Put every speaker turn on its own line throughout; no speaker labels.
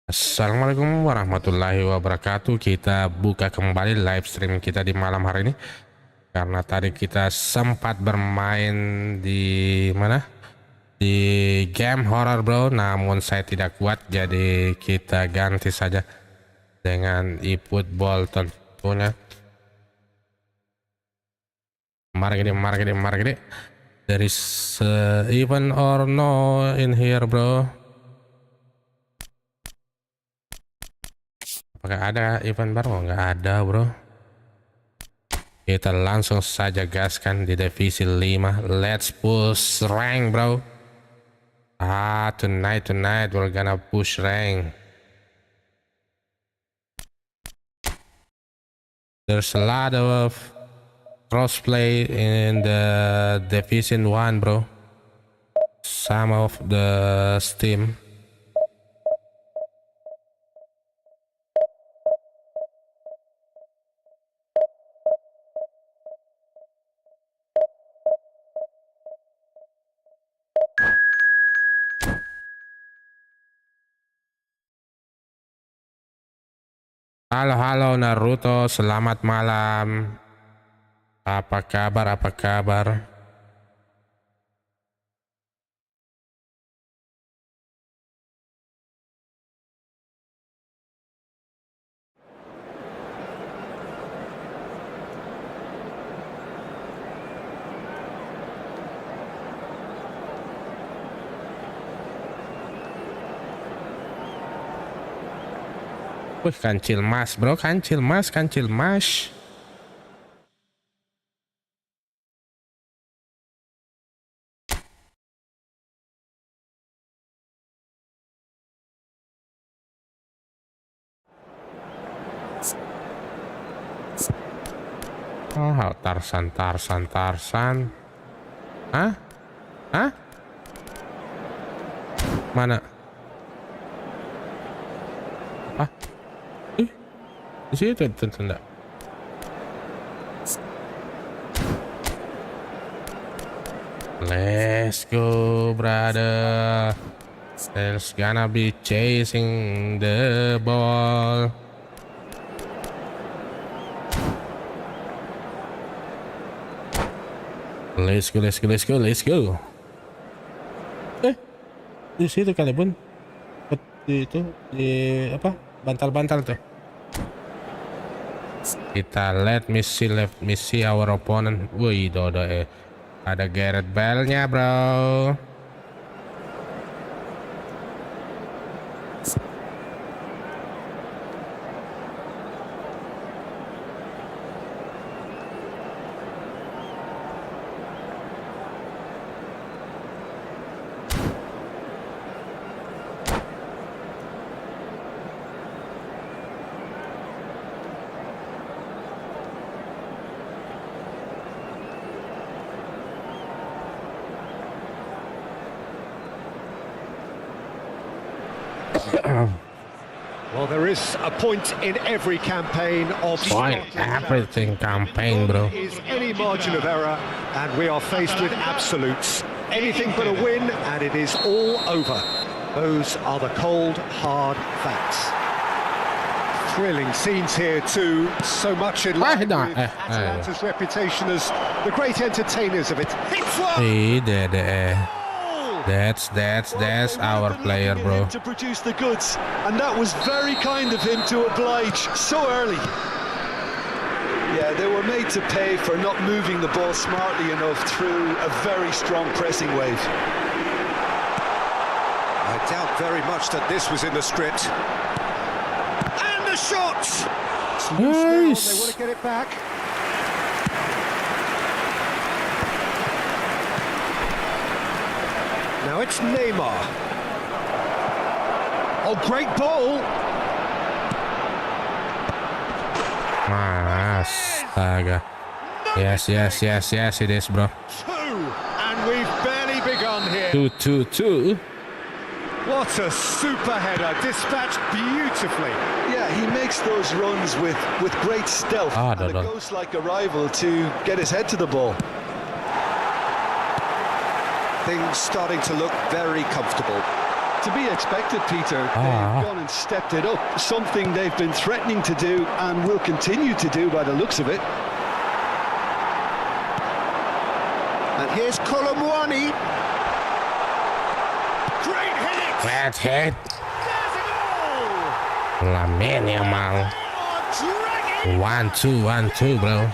Assalamualaikum warahmatullahi wabarakatuh. Kita buka kembali live stream kita di malam hari ini karena tadi kita sempat bermain di mana? Di game horror bro, namun saya tidak kuat, jadi kita ganti saja dengan eFOOTBALL tentunya. Mari gini. There is even or no in here bro. Apakah ada event baru? Nggak ada bro. Kita langsung saja gaskan di divisi 5. Let's push rank bro. Tonight we're gonna push rank. There's a lot of crossplay in the division 1 bro. Some of the Steam. Halo Naruto, selamat malam. Apa kabar? Wih, kancil mas bro, kancil mas. Oh, Tarsan. Hah? Mana? Di situ enggak. Let's go, brother. There's gonna be chasing the ball. Let's go. Di situ kali bun. Di apa? Bantal tuh. Kita let me see our opponent. Wih, ada Gareth Bale-nya, bro.
Well, there is a point in every campaign of
everything campaign, bro.
Is any margin of error, and we are faced with absolutes. Anything but a win, and it is all over. Those are the cold, hard facts. Thrilling scenes here too. So much in line with Atalanta's reputation as the great entertainers of it.
That's our player, bro.
To produce the goods, and that was very kind of him to oblige so early.
Yeah, they were made to pay for not moving the ball smartly enough through a very strong pressing wave.
I doubt very much that this was in the script. And the shot!
Nice.
They want to get it back. Now it's Neymar. Oh, great ball!
Astaga. Yes, it is, bro.
2, and we've barely begun here.
2.
What a super header, dispatched beautifully.
Yeah, he makes those runs with great stealth and a ghost-like arrival to get his head to the ball.
Things starting to look very comfortable.
to be expected, Peter. They've gone and stepped it up, something they've been threatening to do and will continue to do by the looks of it.
And here's Kolomwani. Great hit!
Great hit.
There's a goal!
Lamine Yamal.
Dragging
1-2, bro.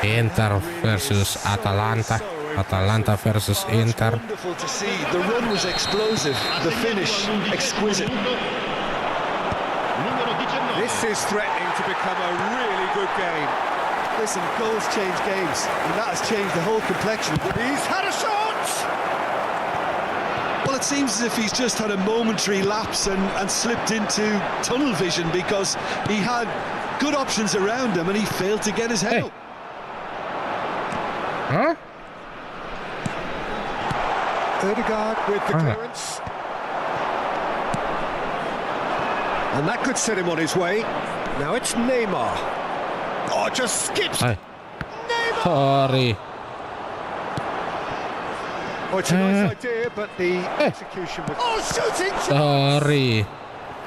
Inter versus Atalanta. Atalanta versus Inter.
Wonderful to see. The run was explosive, the finish exquisite.
This is threatening to become a really good game.
Listen, goals change games, and that has changed the whole complexion.
He's had a shot!
Well, it seems as if he's just had a momentary lapse and slipped into tunnel vision because he had good options around him and he failed to get his head up.
Huh?
Odegaard with the clearance. And that could set him on his way. Now it's Neymar. Oh, just skips.
Hey.
Neymar!
Sorry.
Oh, it's a nice idea, but the execution was... Oh, shooting!
Sorry.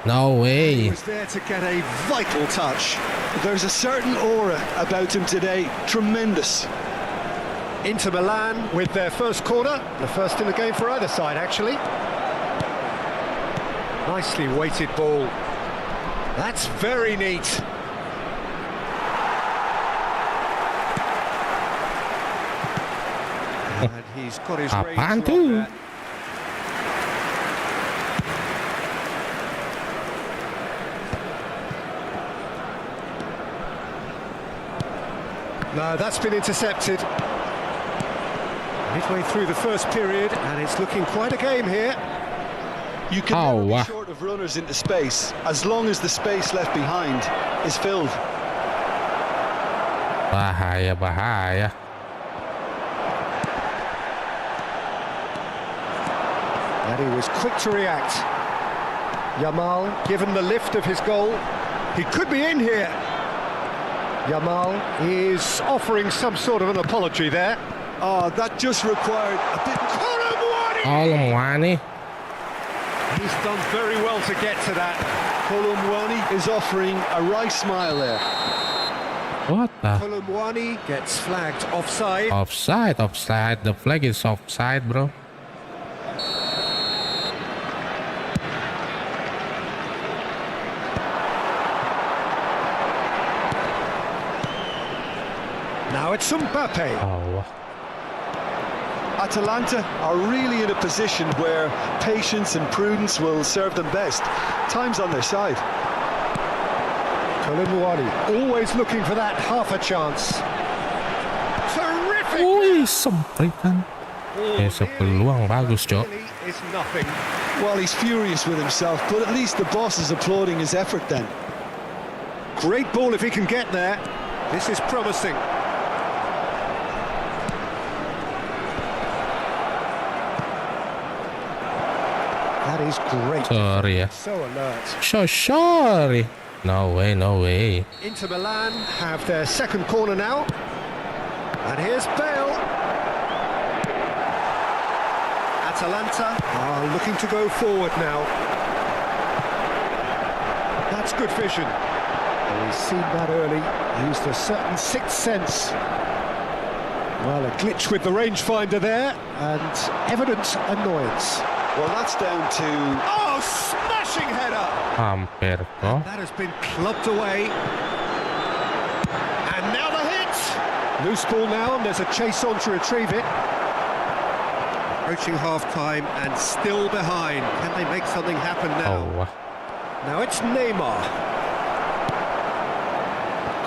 No
He
way.
was there to get a vital touch.
There's a certain aura about him today. Tremendous.
Inter Milan with their first corner. The first in the game for either side, actually. Nicely weighted ball. That's very neat. And he's got his range
Apaan
right
tuh?
there. No, that's been intercepted. Midway through the first period, and it's looking quite a game here.
You can never be short of runners into space, as long as the space left behind is filled.
Bahaya, bahaya.
And he was quick to react. Yamal, given the lift of his goal, he could be in here. Yamal is offering some sort of an apology there.
Oh, that just required a bit...
Kolomwani.
He's done very well to get to that.
Kolomwani is offering a wry smile there.
What the?
Kolomwani gets flagged offside.
Offside, offside. The flag is offside, bro.
Now it's Mbappe.
Oh.
Atalanta are really in a position where patience and prudence will serve them best. Time's on their side.
Kolomwani always looking for that half a chance. Terrific!
Wih, sempritan. Sepeluang bagus, Cok.
Really is nothing.
Well, he's furious with himself, but at least the boss is applauding his effort then.
Great ball if he can get there. This is promising. That is great.
Sorry ya.
So alert.
So sorry. No way, no way.
Inter Milan have their second corner now. And here's Bale. Atalanta are looking to go forward now. That's good vision. He's seen that early. Used a certain sixth sense. Well, a glitch with the rangefinder there, and evident annoyance.
Well, that's down to...
Oh, smashing header!
Hampir kok.
That has been clubbed away. And now the hit! Loose ball now, and there's a chase on to retrieve it. Approaching half-time and still behind. Can they make something happen now?
Oh.
Now it's Neymar.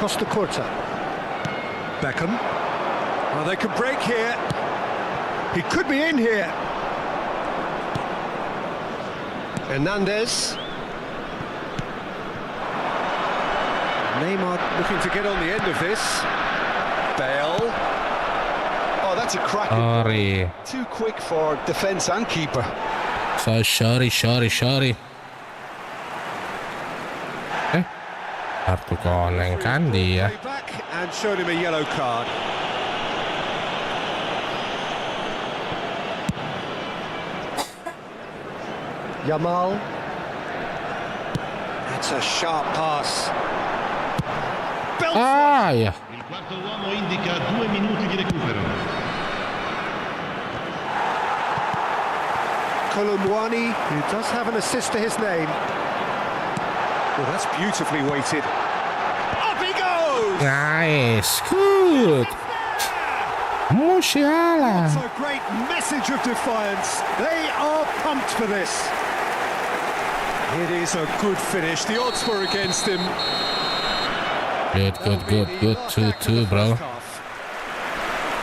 Costa Curta. Beckham. Oh, they could break here. He could be in here. Hernandez. Neymar looking to get on the end of this. Bale.
Oh, that's a cracking
Sorry.
ball. Too quick for defence and keeper.
So sorry. Kartu koneng kan dia.
Back and showed him a yellow card. Yamal. That's a sharp pass.
Ah, ya.
Il quarto uomo indica 2 minuti di recupero.
Kolomwani, who does have an assist to his name. Well, that's beautifully weighted. Up he goes!
Nice, good. Musiala.
It's a great message of defiance. They are pumped for this. It is a good finish. The odds were against him.
Good. 2-2, bro.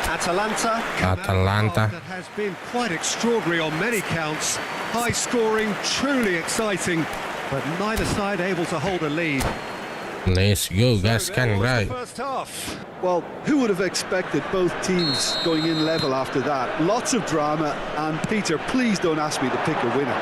Atalanta.
Atalanta.
That has been quite extraordinary on many counts. High scoring, truly exciting, but neither side able to hold a lead.
Let's go, guys. Can right.
First half.
Well, who would have expected both teams going in level after that? Lots of drama, and Peter, please don't ask me to pick a winner.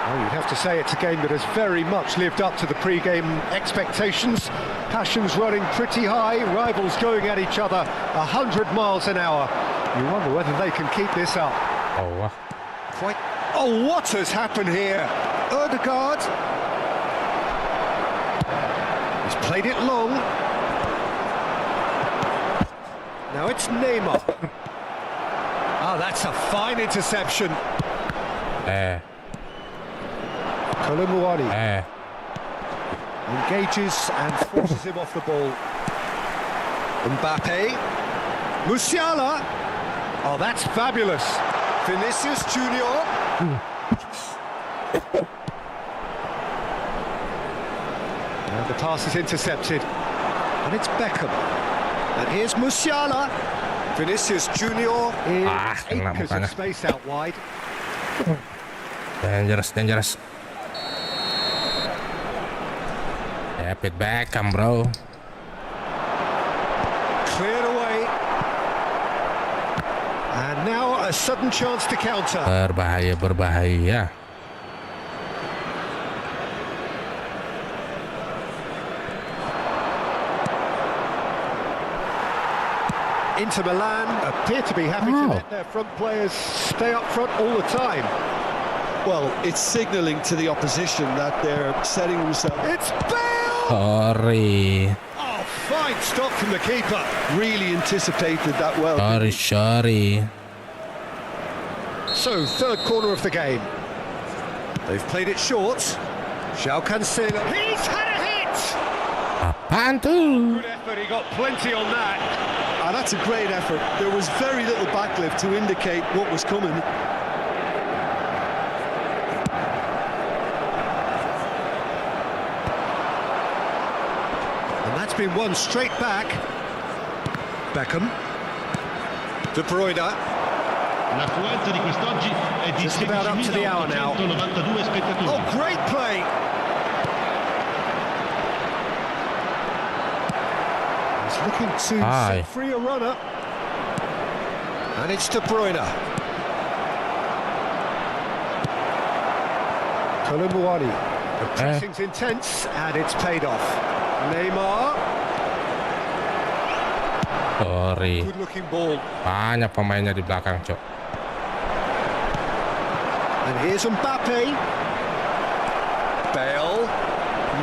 Well, you'd have to say it's a game that has very much lived up to the pre-game expectations. Passions running pretty high, rivals going at each other 100 miles an hour. You wonder whether they can keep this up.
Oh,
Quite. Oh, what has happened here? Ødegaard. He's played it long. Now it's Neymar. Ah, that's a fine interception. Kolomwani engages and forces him off the ball. Mbappe. Musiala. Oh, that's fabulous. Vinicius Junior. And the pass is intercepted. And it's Beckham. And here's Musiala. Vinicius Junior in acres of space out wide.
dangerous. Dapat Beckham, bro.
Cleared away. And now a sudden chance to counter.
Berbahaya.
Inter Milan appear to be happy to let their front players stay up front all the time.
Well, it's signalling to the opposition that they're setting themselves.
It's Bale!
Sorry.
Oh, fine stop from the keeper.
Really anticipated that well.
Sorry.
So, third corner of the game. They've played it short. João Cancelo. He's had a hit!
Apaan tuh?
Good effort, he got plenty on that.
Ah, that's a great effort. There was very little backlift to indicate what was coming.
And that's been won straight back. Beckham. De Bruyne.
L'affluenza di quest'oggi è di
Just about up to the hour now.
16.892 spettatori.
Oh, great play! He's looking to set free a runner. And it's De Bruyne. Kolomwani. The pressing's intense, and it's paid off. Neymar.
Sorry.
Good-looking ball.
Banyak pemainnya di belakang, Cok.
And here's Mbappe. Bale.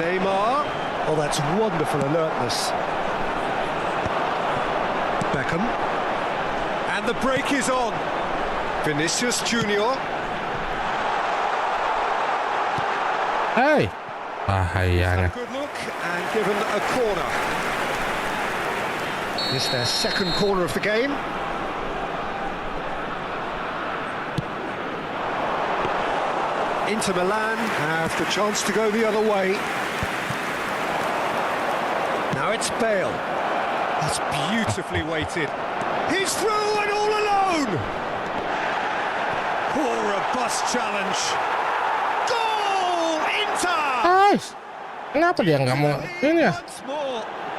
Neymar. Oh, that's wonderful alertness. Beckham. And the break is on. Vinicius Junior.
Hey. Bahayanya.
Good look and given a corner. It's their second corner of the game. Inter Milan have the chance to go the other way. Now it's Bale. That's beautifully weighted. He's through and all alone. Oh, robust challenge. Goal, Inter!
Guys, kenapa dia nggak mau ini ya?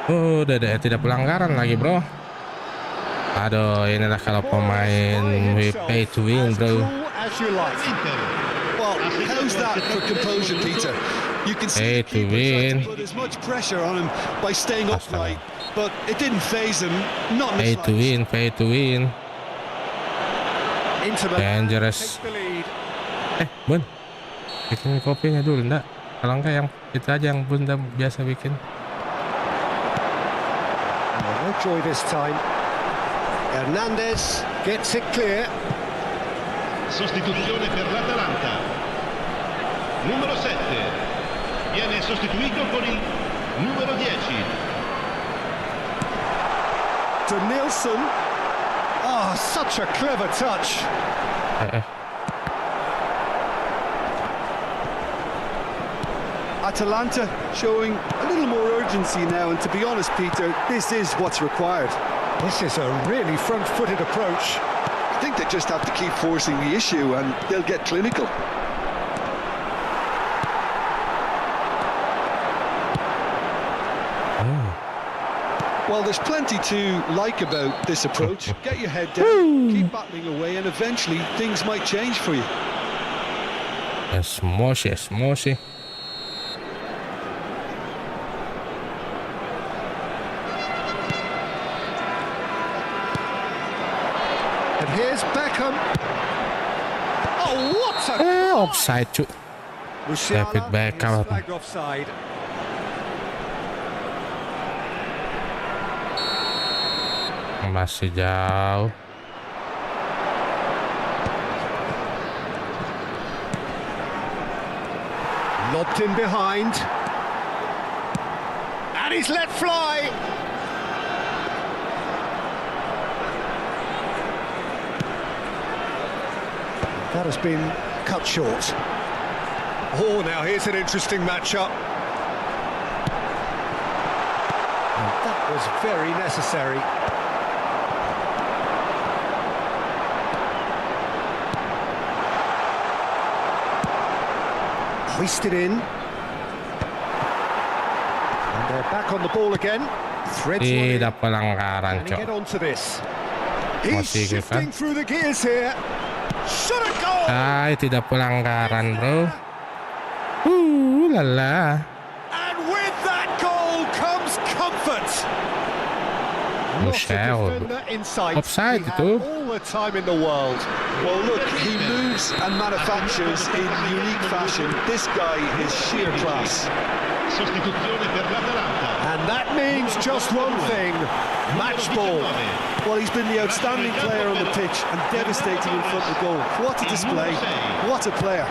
Udah deh, tidak pelanggaran lagi, bro. Aduh, inilah kalau pemain we pay to win, bro.
Well, how's that for composure, Peter? You can see
Pay to win.
put as much pressure on him by staying upright, but it didn't faze him. Not
Pay to win, pay to win.
Inter Milan
Dangerous.
take the lead.
Bun, bikin kopinya dulu enggak? Kalau enggak yang itu aja yang Bunda biasa bikin.
No joy this time. Hernandez gets it clear.
Sostituzione per l'Atalanta. Numero 7 viene sostituito con il numero 10.
To Nielsen. Oh, such a clever touch.
Atalanta showing a little more urgency now, and to be honest, Peter, this is what's required.
This is a really front-footed approach.
I think they just have to keep forcing the issue and they'll get clinical. Well, there's plenty to like about this approach. Get your head down, keep battling away, and eventually things might change for you.
Smushy, smushy.
And here's Beckham. Oh, what a...
Offside cuy. David Beckham.
Flagged offside.
Masih jauh.
Lobbed in behind. And he's let fly. That has been cut short. Oh, now here's an interesting matchup. And that was very necessary. Hoisted in. And they're back on the ball again. Threads one in.
Tidak pelanggaran,
Can he get
cok.
onto this? He's
Masih
shifting
kan?
through the gears here. Shot a goal!
Tidak pelanggaran, bro. Lala.
And with that goal comes comfort. Not a
Michelle.
defender in sight.
Offside
He had
itu.
all the time in the world.
Well, look, he moves and manufactures in unique fashion. This guy is sheer class.
Sostituzione per l'Atalanta.
And that means just one thing. Match ball.
Well, he's been the outstanding player on the pitch and devastating in front of goal. What a display. What a player.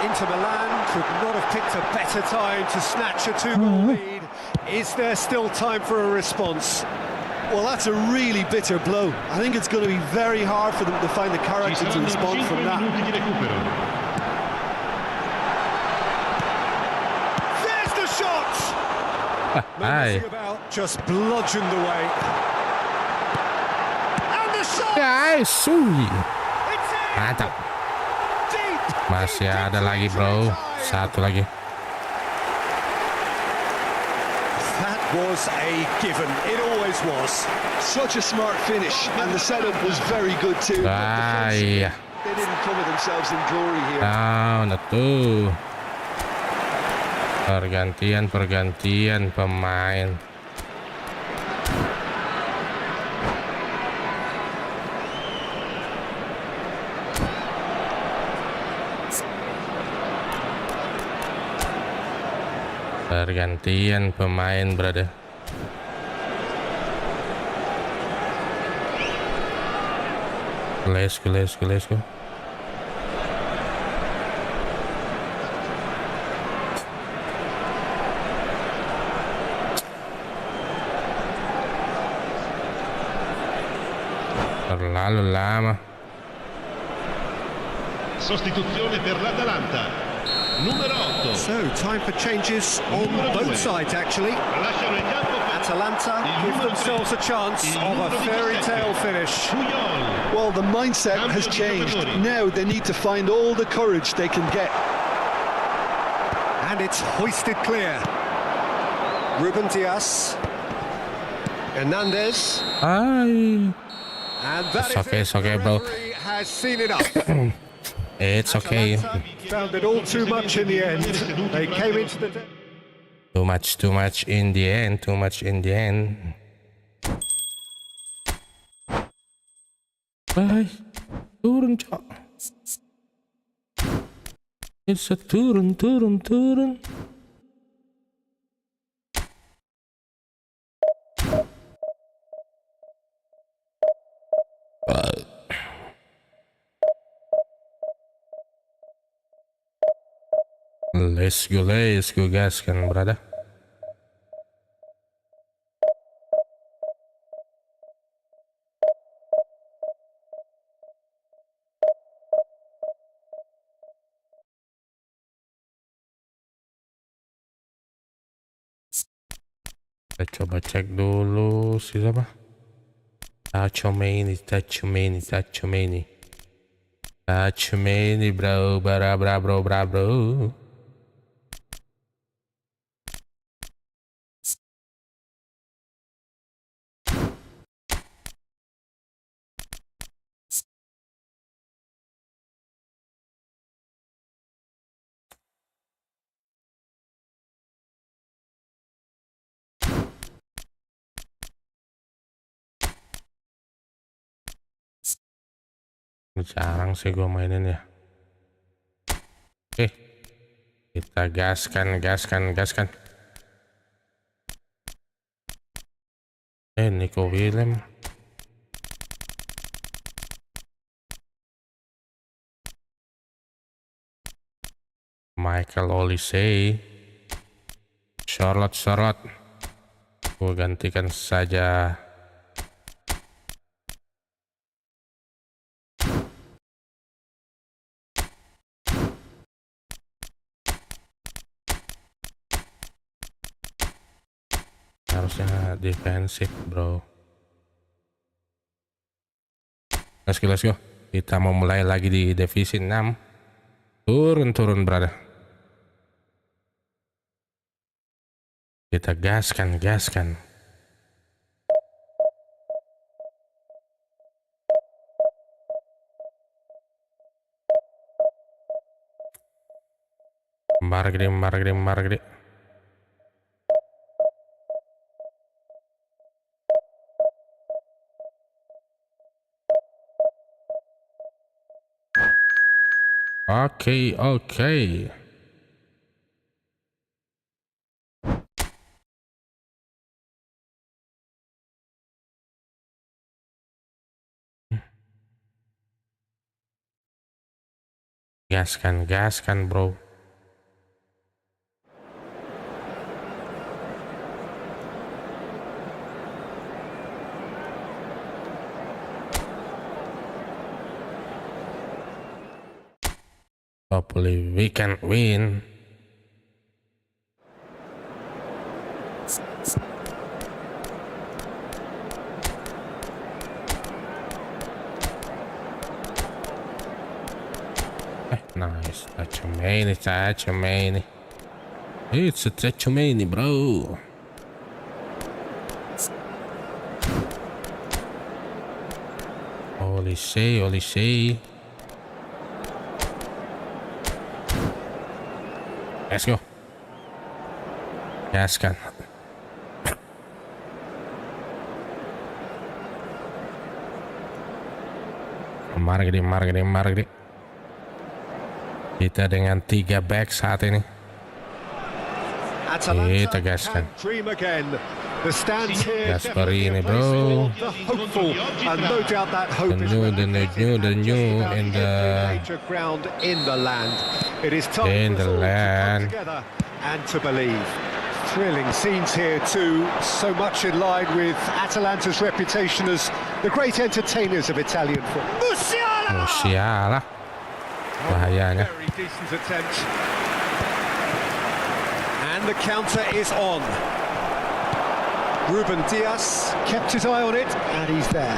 Inter Milan could not have picked a better time to snatch a two-goal lead. Is there still time for a response?
Well, that's a really bitter blow. I think it's going to be very hard for them to find the
Ci
character to
saranno
respond
5
from that.
minuti di recupero.
There's the shot! No messing about, just bludgeoned away. And the shot!
Guys, suy.
It's in!
Mantap.
Deep!
Masih ada lagi, bro. Satu lagi.
That was a given. It always was.
Such a smart finish, and the setup was very good too. But
Iya.
they didn't cover themselves in glory here.
Nah tuh. Pergantian pemain. Pergantian pemain, brother. Let's go. Terlalu lama.
Sostituzione per l'Atalanta. Numero 8.
So, time for changes on both sides, actually.
Lasciano il campo per
Atalanta give themselves a chance of a fairy tale finish.
Puyol.
Well, the mindset has changed. Now they need to find all the courage they can get.
And it's hoisted clear. Ruben Dias. Hernandez.
Ay.
And that
It's okay,
is
it's okay,
the
bro.
referee has seen enough.
It's okay.
Atalanta found it all too much in the end. They came into the...
Too much in the end. Bye. Turun, cok. It's a turun. Let's go guys kan berada. Kita coba cek dulu siapa? Tachomeni bro, bro. Jarang sih gue mainin ya. Oke, kita gaskan. Nico Willem. Michael Olise. Charlotte. Gue gantikan saja. Harusnya defensif bro. Let's go. Kita mau mulai lagi di divisi 6. Turun brother. Kita gaskan. Margede. Oke. Gaskan bro. Hopefully we can win. Nice. Tachomeni. It's a Tachomeni, bro. Olise. Let's go. Gaskan. Margede. Kita dengan 3 back saat ini. Kita gaskan. Gaspari ini bro. The new in the land.
And to believe. Thrilling scenes here too, so much in line with Atalanta's reputation as the great entertainers of Italian football.
Musiala. Bahayanya.
Very decent attempt. And the counter is on. Ruben Dias kept his eye on it, and he's there.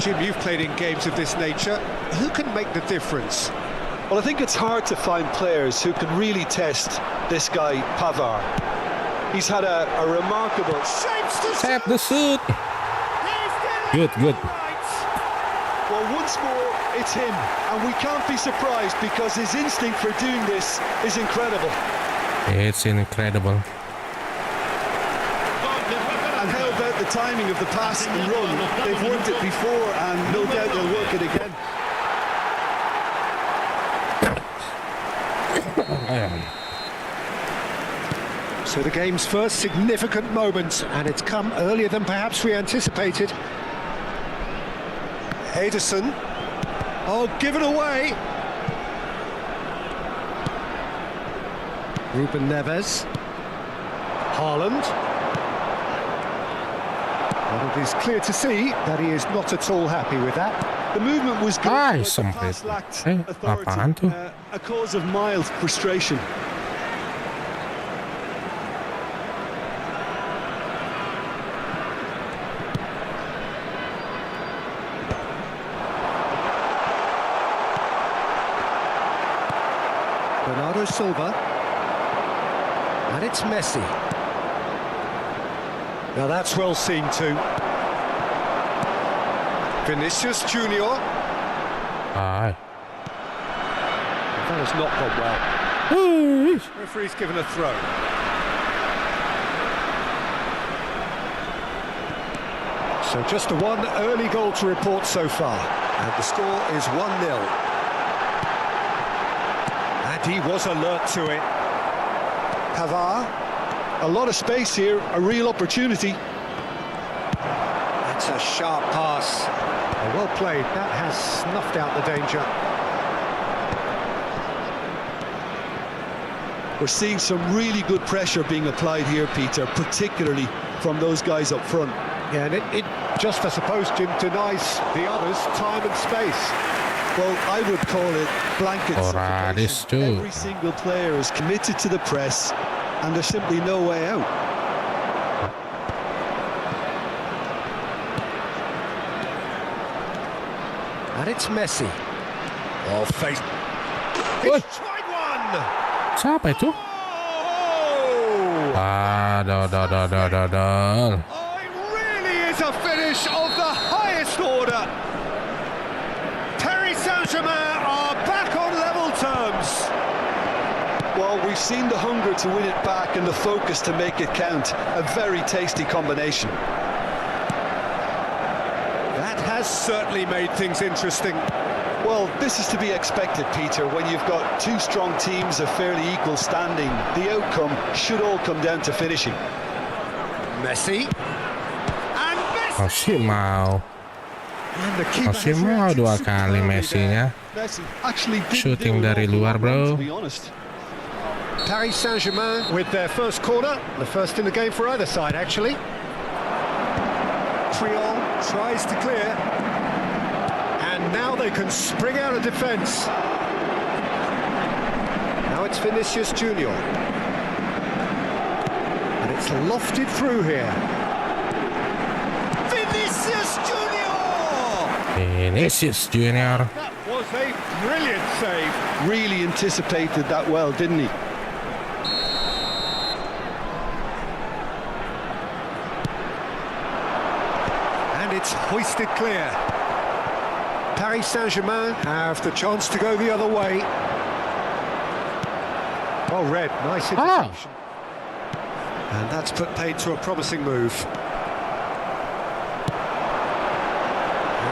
Jim, you've played in games of this nature. Who can make the difference?
Well, I think it's hard to find players who can really test this guy, Pavard. He's had a remarkable...
Tap the suit. Good.
Well, once more, it's him, and we can't be surprised because his instinct for doing this is incredible.
It's incredible.
And how about the timing of the pass and run? They've worked it before, and no doubt they'll work it again.
So the game's first significant moment, and it's come earlier than perhaps we anticipated. Ederson. Oh, given away. Ruben Neves. Haaland. Well, it is clear to see that he is not at all happy with that.
The movement was good,
Ay,
but the
sampai.
pass lacked authority,
Apaan tuh?
a cause of mild frustration.
Bernardo Silva. And it's Messi. Now that's well seen too. Vinicius Junior.
Ay.
That has not gone well.
Woo.
Referee's given a throw. So just the one early goal to report so far. And the score is 1-0. And he was alert to it. Pavard.
A lot of space here, a real opportunity.
That's a sharp pass. Well played. That has snuffed out the danger.
We're seeing some really good pressure being applied here, Peter, particularly from those guys up front.
Yeah, and it just, I suppose, Jim, denies the others time and space.
Well, I would call it blanket
Ora, this
suffocation.
too.
Every single player is committed to the press, and there's simply no way out.
And it's Messi. Oh, face.
Oi.
He's tried one!
Siapa itu?
Oh!
Aduh.
Oh, it really is a finish of the highest order. Paris Saint-Germain are back on level terms.
Well, we've seen the hunger to win it back and the focus to make it count. A very tasty combination.
That has certainly made things interesting.
Well, this is to be expected, Peter, when you've got two strong teams of fairly equal standing. The outcome should all come down to finishing.
Messi. And Messi!
Masih mau.
And the keeper
Masih
has
mau
reacted
dua kali
superbly
Messi-nya.
Messi actually didn't
Shooting
do an
dari
awful
luar,
lot
bro.
wrong, to be honest.
there. Paris Saint-Germain with their first corner. The first in the game for either side, actually. Triol tries to clear. And now they can spring out of defence. Now it's Vinicius Junior. And it's lofted through here. Vinicius Junior!
Vinicius Junior.
That was a brilliant save.
Really anticipated that well, didn't he?
And it's hoisted clear. Paris Saint-Germain have the chance to go the other way. Well read, nice interception. And that's put paid to a promising move.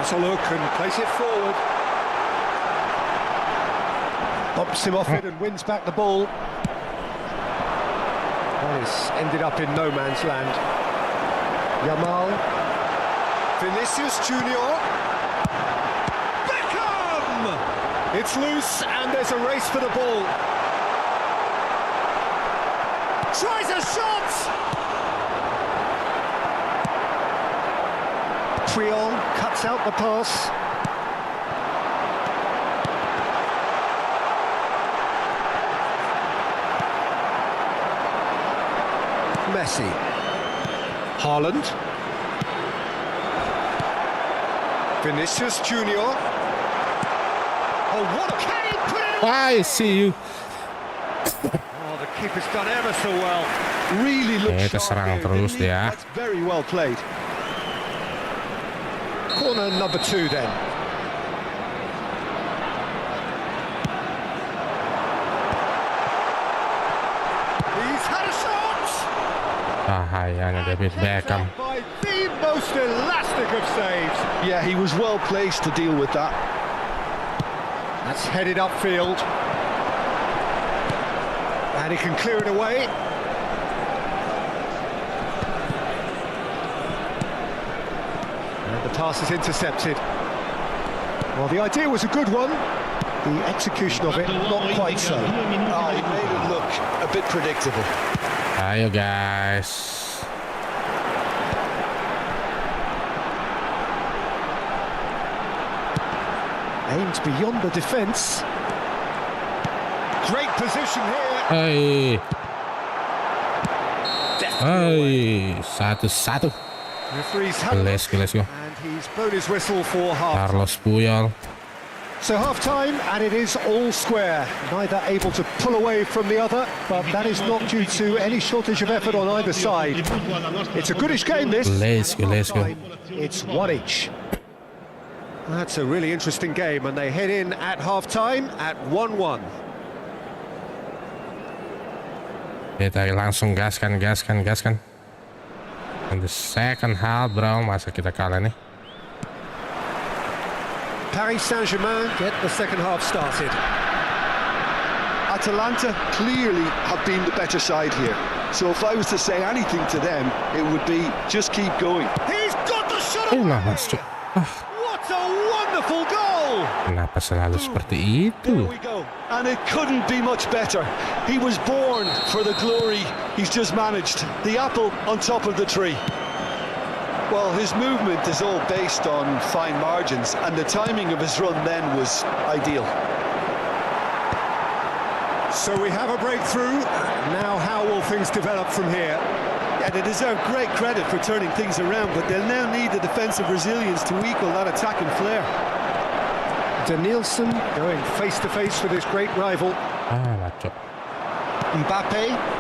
Has a look and plays it forward. Bumps him off it and wins back the ball. That has ended up in no man's land. Yamal. Vinicius Junior. It's loose and there's a race for the ball. Tries a shot! Triol cuts out the pass. Messi. Haaland. Vinicius Junior. Oh, what a... Can he put it?
I see you.
Oh, the keeper's done ever so well.
Really looks
Kita
sharp
serang
there,
terus
didn't he?
ya.
That's very well played.
Corner number 2 then.
Gayanya David Beckham.
By the most elastic of saves.
Yeah, he was well placed to deal with that.
That's headed upfield. And he can clear it away. And the pass is intercepted. Well, the idea was a good one. The execution of it, not quite so.
Oh, he made it look a bit predictable.
Ayo guys.
Aimed beyond the defence. Great position here.
Hey. Hey. Satu.
Referee's had
Let's go.
and he's blown his whistle for half.
Carlos Puyol.
So half time, and it is all square. Neither able to pull away from the other, but that is not due to any shortage of effort on either side. It's a goodish game, this.
Let's go.
It's one each. That's a really interesting game, and they head in at half time at 1-1.
Kita langsung gaskan. In the second half, bro, masa kita kalah nih.
Paris Saint-Germain get the second half started.
Atalanta clearly have been the better side here. So if I was to say anything to them, it would be just keep going.
He's got the shot away!
Masuk.
What a wonderful goal!
Kenapa selalu seperti
There
itu?
we go. And it couldn't be much better. He was born for the glory he's just managed. The apple on top of the tree. Well, his movement is all based on fine margins, and the timing of his run then was ideal.
So we have a breakthrough. Now how will things develop from here?
Yeah, they deserve great credit for turning things around, but they'll now need the defensive resilience to equal that attacking flair.
Danielson going face-to-face with his great rival.
Maco.
Mbappe.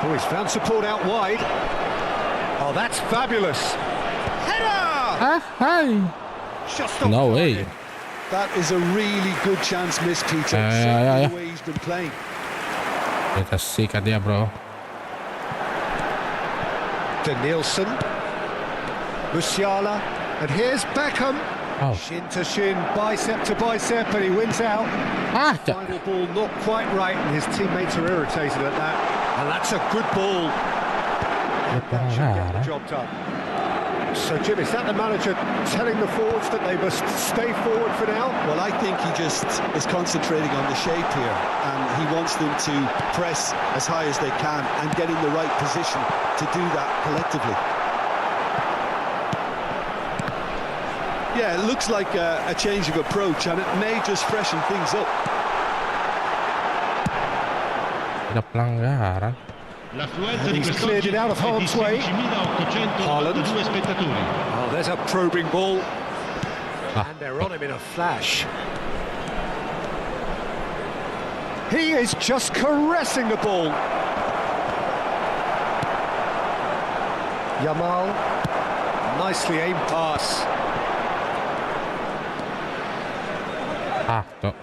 Oh, he's found support out wide. Oh, that's fabulous. Header!
Hi.
Just off
No
target.
way.
That is a really good chance missed, Peter.
Yeah.
Certainly the way he's been playing.
Kita sikat dia, bro.
Danielson. Musiala. And here's Beckham.
Oh.
Shin to shin, bicep to bicep, and he wins out. Final ball not quite right, and his teammates are irritated at that. And that's a good ball. That should get the job done. So, Jim, is that the manager telling the forwards that they must stay forward for now?
Well, I think he just is concentrating on the shape here, and he wants them to press as high as they can and get in the right position to do that collectively. Yeah, it looks like a change of approach, and it may just freshen things up.
Ada pelanggaran.
And he's cleared it out of harm's way. Haaland. Oh, there's a probing ball. And they're on him in a flash. He is just caressing the ball. Yamal. Nicely aimed pass.
Tuh.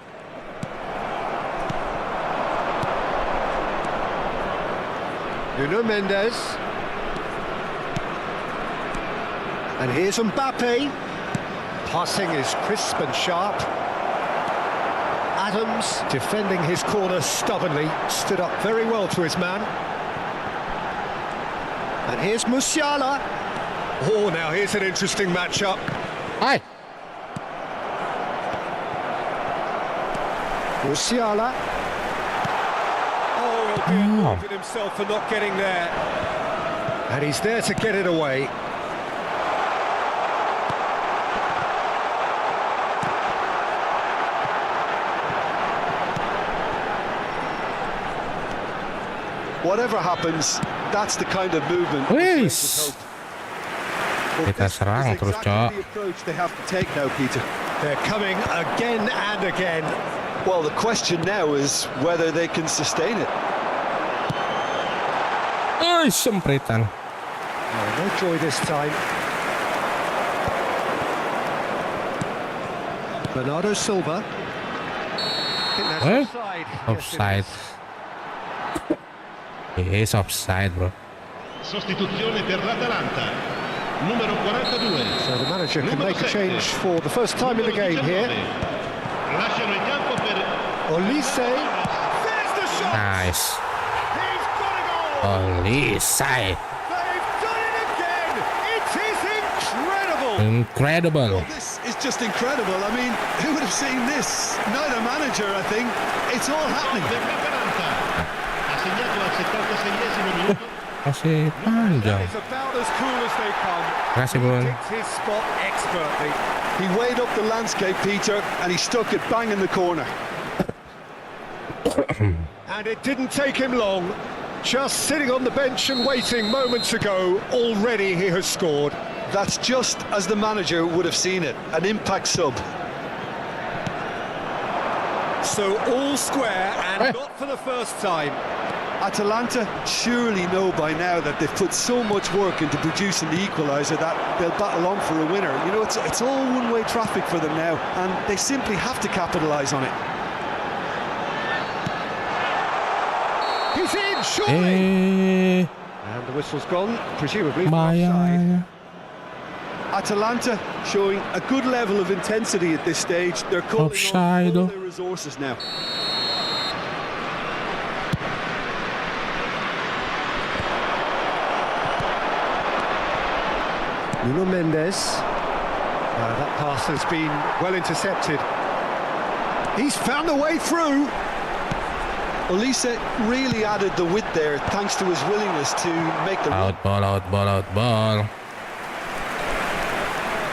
Nuno Mendes. And here's Mbappe. Passing is crisp and sharp. Adams defending his corner stubbornly. Stood up very well to his man. And here's Musiala. Oh, now here's an interesting matchup.
Hai.
Musiala. Oh, he'll be annoyed with himself for not getting there. And he's there to get it away.
Whatever happens, that's the kind of movement.
Wis. Kita serang terus, Cok.
The approach they have to take now, Peter.
They're coming again and again.
Well, the question now is whether they can sustain it.
Ay, sempretan.
No joy this time. Bernardo Silva. I think that's offside.
Offside. He's offside, bro.
Sostituzione per l'Atalanta. Numero 42.
So the manager can
Numero
make a
7.
change for the first time in the
Numero
game here.
19. Lasciano il campo per
Olise. There's the shot.
Nice.
He's got a goal.
Olise.
They've done it again. It is incredible.
Incredible.
This is just incredible. I mean, who would have seen this? Neither manager, I think. It's all happening.
per l'Atalanta. Ha segnato al 76esimo minuto.
Masih panjang.
It's about as cool as they come.
Makasih, Bun.
Picked his spot expertly.
He weighed up the landscape, Peter, and he stuck it bang in the corner.
And it didn't take him long. Just sitting on the bench and waiting moments ago, already he has scored.
That's just as the manager would have seen it. An impact sub.
So all square and not for the first time.
Atalanta surely know by now that they've put so much work into producing the equaliser that they'll battle on for a winner. You know, it's all one-way traffic for them now, and they simply have to capitalise on it.
He's in, surely.
Eh,
And the whistle's gone, presumably from offside.
Maya.
Atalanta showing a good level of intensity at this stage. They're calling
Offside.
on all their resources now.
Nuno Mendes. That pass has been well intercepted. He's found a way through.
Olise really added the width there thanks to his willingness to make the run.
Out ball, out ball, out ball.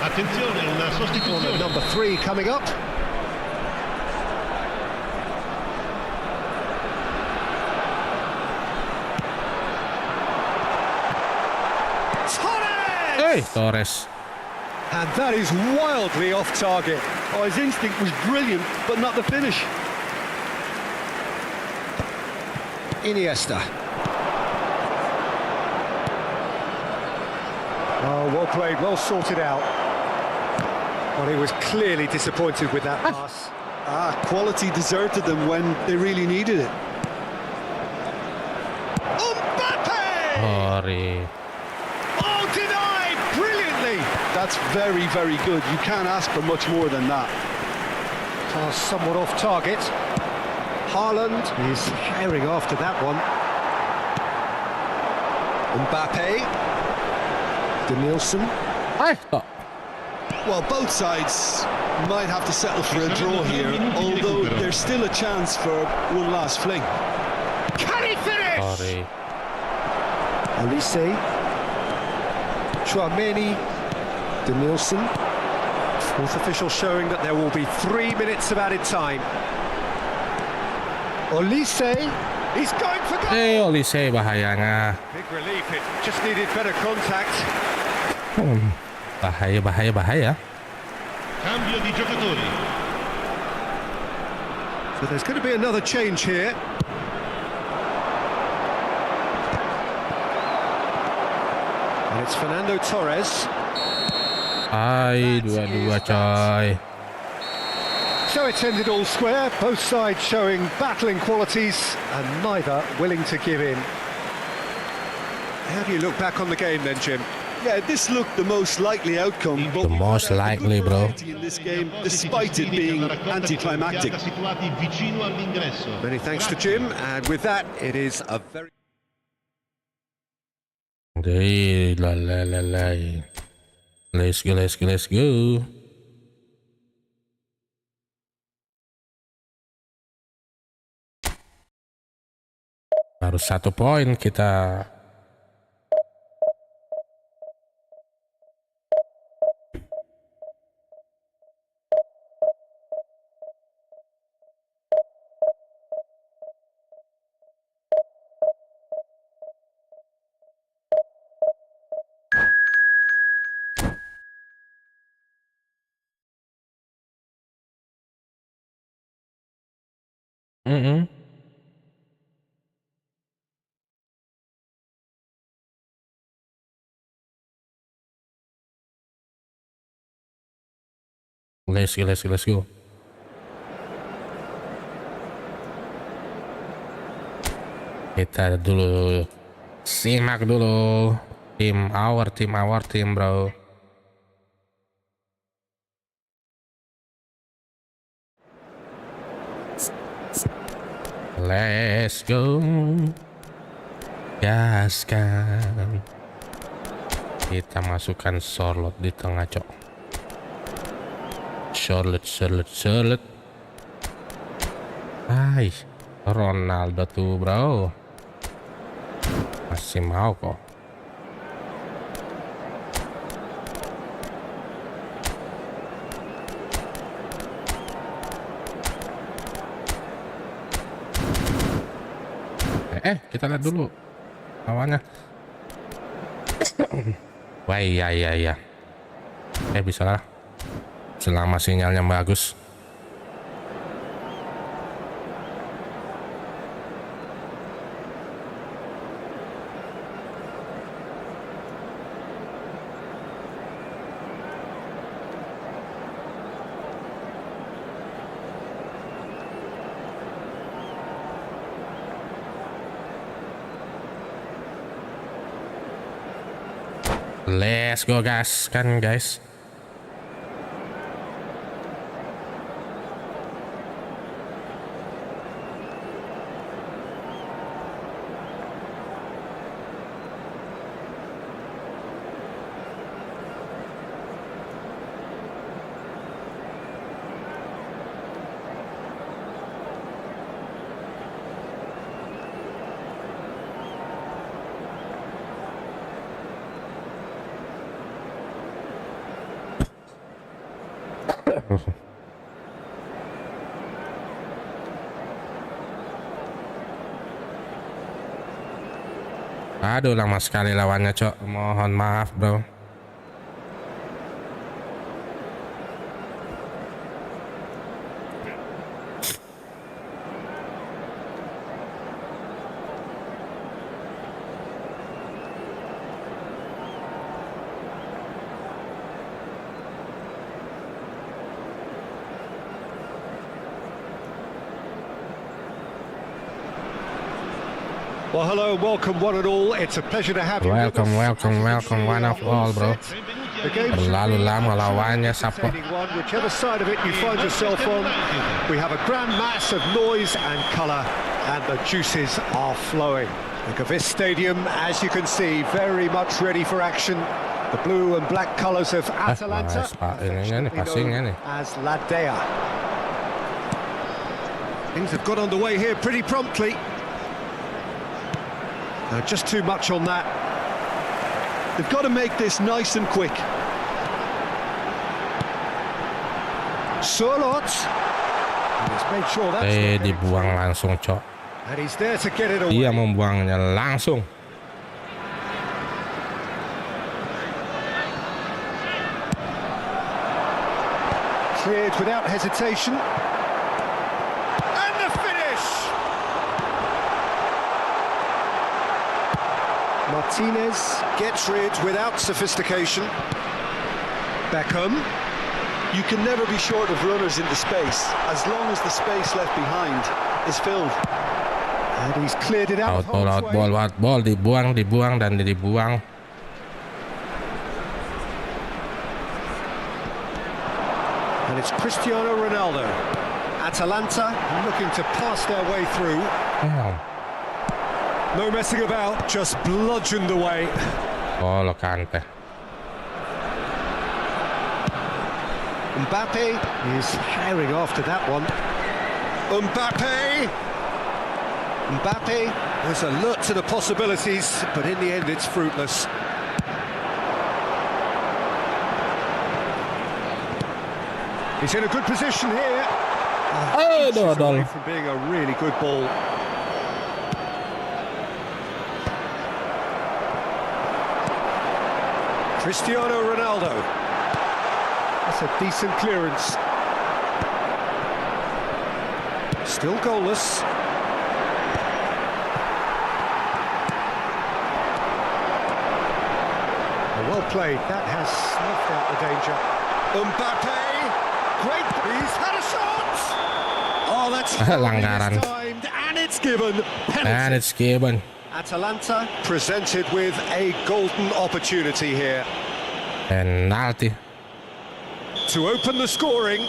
Attenzione, una
Corner
sostituzione.
number 3 coming up. Torres!
Hey, Torres.
And that is wildly off target.
Oh, his instinct was brilliant, but not the finish.
Iniesta. Oh, well played, well sorted out. Well, he was clearly disappointed with that pass.
Quality deserted them when they really needed it.
Mbappe!
Sorry.
Oh, denied brilliantly.
That's very, very good. You can't ask for much more than that.
Pass somewhat off target. Haaland is herring after that one. Mbappe. Denilson.
Ay, oh.
Well, both sides might have to settle for a draw here, although there's still a chance for one last fling.
Can he finish?
Sorry.
Olise. Chouameni. Denilson. Fourth official showing that there will be 3 minutes of added time. Olise. He's going for goal.
Eh, Olise bahaya nga.
Big relief, it just needed better contact.
Bahaya, bahaya, bahaya.
Cambio di giocatori.
So there's going to be another change here. And it's Fernando Torres.
Ay, dua-dua coy.
So it's ended all square, both sides showing battling qualities and neither willing to give in. How do you look back on the game then, Jim?
Yeah, this looked the most likely outcome. But
The most likely, bro.
in this game, despite it being anticlimactic.
Situati vicino all'ingresso.
Many thanks to Jim, and with that, it is a very...
Hey, la la la la. Let's go, let's go, let's go. Baru 1 poin kita. Let's go, let's go, let's go. Kita dulu simak dulu tim bro. Let's go, gaskan. Kita masukkan Charlotte di tengah, cok. Charlotte. Hai, Ronaldo tuh bro, masih mau kok. Kita lihat dulu lawannya. Wah iya. Bisa lah selama sinyalnya bagus. Let's go guys, kan guys. Aduh, lama sekali lawannya, cok. Mohon maaf bro.
Well, hello, welcome one and all. It's a pleasure to have you.
Welcome one of all, bro. Terlalu lama lawannya, Sapo.
Whichever side of it you find yourself on, we have a grand mass of noise and colour, and the juices are flowing. Look at this stadium, as you can see, very much ready for action. The blue and black colours of Atalanta,
passingnya nih.
as La Dea. Things have got underway here pretty promptly. Just too much on that.
They've got to make this nice and quick.
Charlotte. Sure
dibuang langsung, cok.
And he's there to get it away.
Dia membuangnya langsung.
Cleared without hesitation. And the finish. Martinez gets rid without sophistication. Beckham.
You can never be short of runners into space, as long as the space left behind is filled.
And he's cleared it out.
Out ball, dibuang dan dibuang.
And it's Cristiano Ronaldo. Atalanta looking to pass their way through. No messing about, just bludgeoned away.
Lo Kante.
Mbappe is herring after that one. Mbappe was alert to the possibilities, but in the end it's fruitless. He's in a good position here. Away from being a really good ball. Cristiano Ronaldo. That's a decent clearance. Still goalless. Well played. That has snuffed out the danger. Mbappe. Great. He's had a shot. Oh, Oh, that's
Langgaran.
timed, and it's given.
And
Penalty.
it's given.
Atalanta presented with a golden opportunity here
Penalti.
to open the scoring.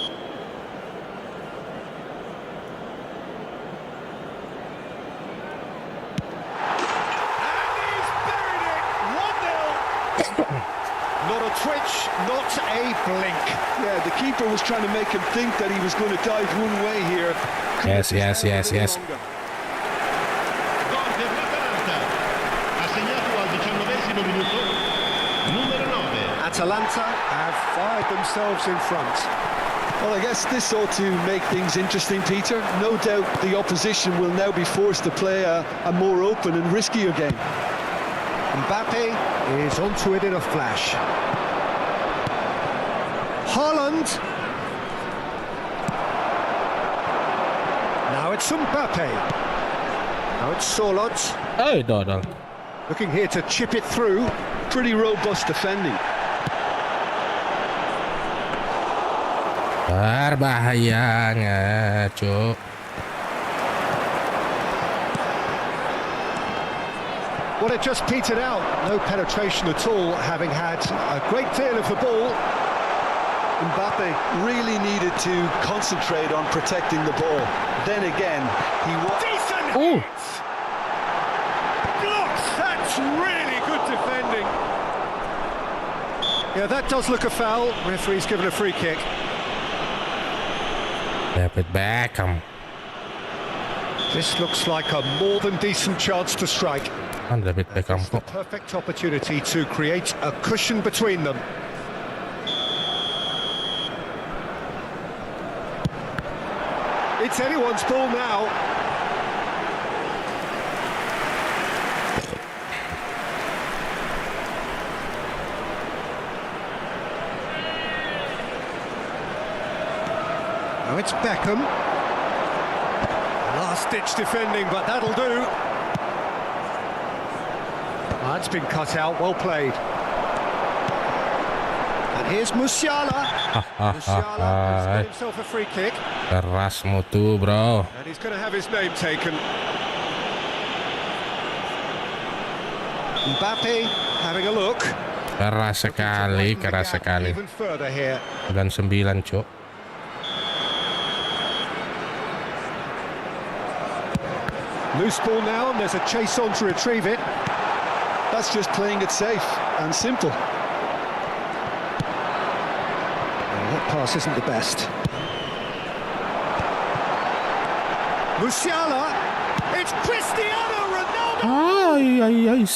Not a twitch, not a blink.
Yeah, the keeper was trying to make him think that he was going to dive one way here.
Yes, yes, yes, yes.
Gol per l'Atalanta. Ha segnato al 19° minuto numero 9.
Atalanta have fired themselves in front.
Well, I guess this ought to make things interesting, Peter. No doubt the opposition will now be forced to play a more open and riskier game.
Mbappe is onto it in a flash. Haaland. Now it's Mbappe. Now it's Solot.
Oh, Dodol.
Looking here to chip it through.
Pretty robust defending.
Berbahaya ngaco.
Well, it just petered out. No penetration at all, having had a great deal of the ball.
Mbappe really needed to concentrate on protecting the ball. Then again, he was...
Decent
Ooh.
hit! Blocks! That's really good defending. Yeah, that does look a foul. Referee's given a free kick.
Dapat Beckham.
This looks like a more than decent chance to strike.
Kan David Beckham
It's the
kok.
perfect opportunity to create a cushion between them. It's anyone's ball now. Now it's Beckham. Last-ditch defending, but that'll do. That's been cut out, well played. And here's Musiala. Musiala has got himself a free kick.
Keras mutu, bro.
And he's going to have his name taken. Mbappe having a look.
Keras sekali, keras sekali.
Even further here.
99, cuk.
Loose ball now, and there's a chase on to retrieve it.
That's just playing it safe and simple.
That pass isn't the best. Musiala, it's Cristiano Ronaldo.
Ay, ay, ay.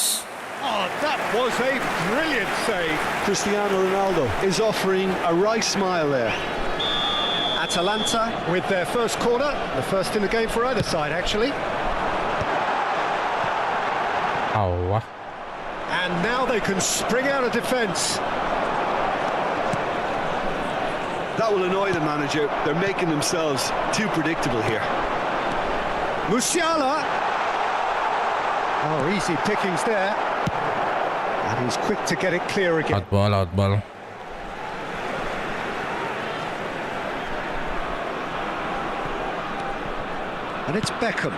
Oh, that was a brilliant save.
Cristiano Ronaldo is offering a right smile there.
Atalanta with their first corner, the first in the game for either side, actually.
Awah.
And now they can spring out of defence.
That will annoy the manager. They're making themselves too predictable here.
Musiala. Oh, easy pickings there. And he's quick to get it clear again.
Out ball, out ball.
And it's Beckham.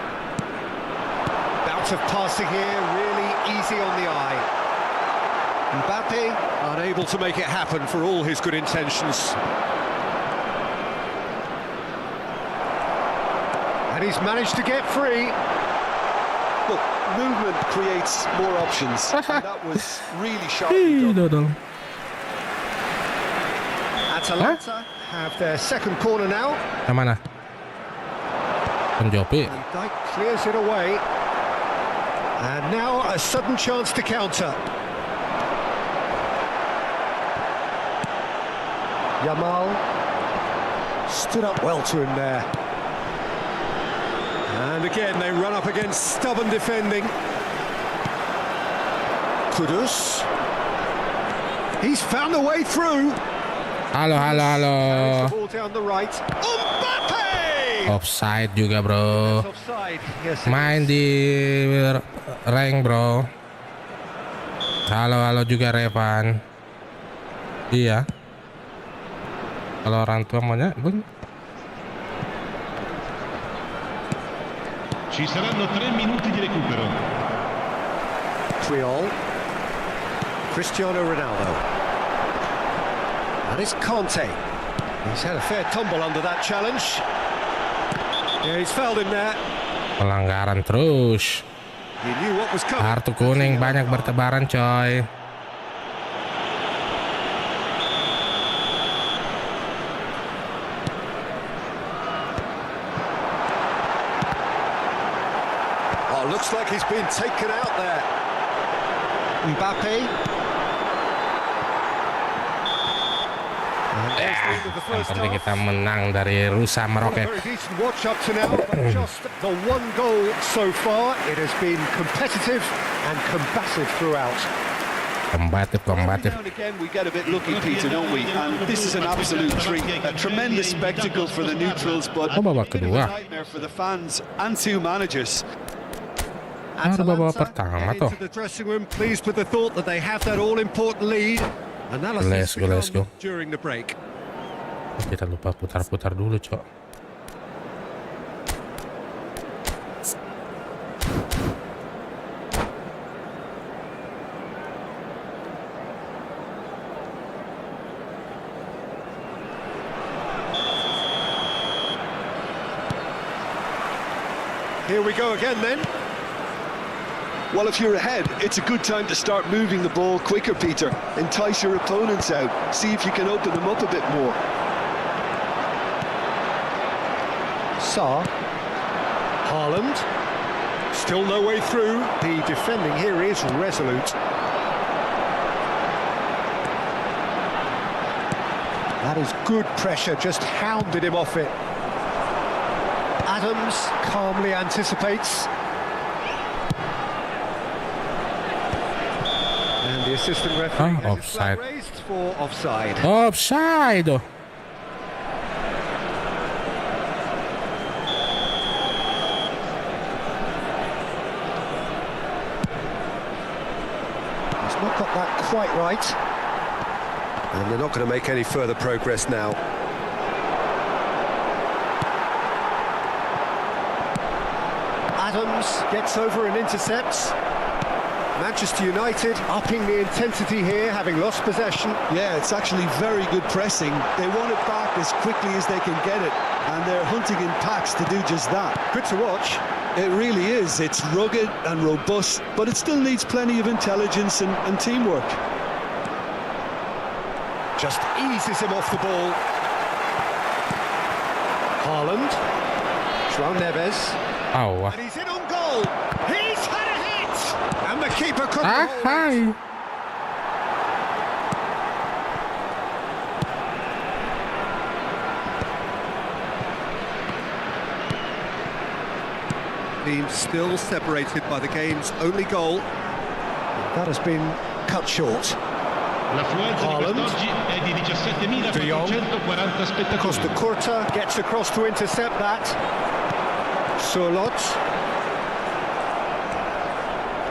Bout of passing here, really easy on the eye. Mbappe unable to make it happen for all his good intentions. And he's managed to get free.
Look, movement creates more options. And that was really sharply
Hey,
done.
Dodol.
Atalanta have their second corner now.
Yang mana? Penjopi.
And Dyke clears it away. And now a sudden chance to counter. Yamal stood up well to him there. And again they run up against stubborn defending. Kudus. He's found a way through.
Halo, halo, halo.
Carries the ball down the right. Mbappe!
Offside juga, bro.
Offside. Yes, it
Main
is.
di rank, bro. Halo, halo juga Revan. Iya. Kalau orang tua maunya, Bun.
Ci saranno 3 minuti di recupero.
Triol. Cristiano Ronaldo. And it's Conte. He's had a fair tumble under that challenge. Yeah, he's fouled him there.
Pelanggaran terus.
He knew what was coming.
Kartu kuning banyak bertebaran, coy.
Oh, looks like he's been taken out there. Mbappe.
Yang penting kita menang dari rusa Merauke.
Very decent watch up to now, but just the one goal so far. It has been competitive and combative throughout.
Kombatif.
Now and again we get a bit lucky, Peter, don't we? And this is an absolute treat, a tremendous spectacle for the neutrals, but
Oh, babak
a bit of a
kedua.
nightmare for the fans and two managers.
Baru babak pertama tuh.
Into the dressing room, pleased with the thought that they have that all-important lead. Analysis
Let's go.
during the break.
Kita lupa putar-putar dulu, cok.
Here we go again then.
Well, if you're ahead, it's a good time to start moving the ball quicker, Peter. Entice your opponents out. See if you can open them up a bit more.
Sarr. Haaland. Still no way through. The defending here is resolute. That is good pressure, just hounded him off it. Adams calmly anticipates. And the assistant referee has his flag
Offside.
raised for offside.
Offside.
He's not got that quite right. And they're not going to make any further progress now. Adams gets over and intercepts. Manchester United upping the intensity here, having lost possession.
Yeah, it's actually very good pressing. They want it back as quickly as they can get it, and they're hunting in packs to do just that.
Good to watch.
It really is. It's rugged and robust, but it still needs plenty of intelligence and teamwork.
Just eases him off the ball. Haaland. João Neves.
Oh.
And he's in on goal. He's had a hit! And the keeper couldn't
Ah,
hold it.
hai.
Team still separated by the game's only goal. That has been cut short.
L'affluenza di
Haaland.
quest'oggi è di
De Jong.
17.440 spettatori.
Costa Curta gets across to intercept that. Surlot.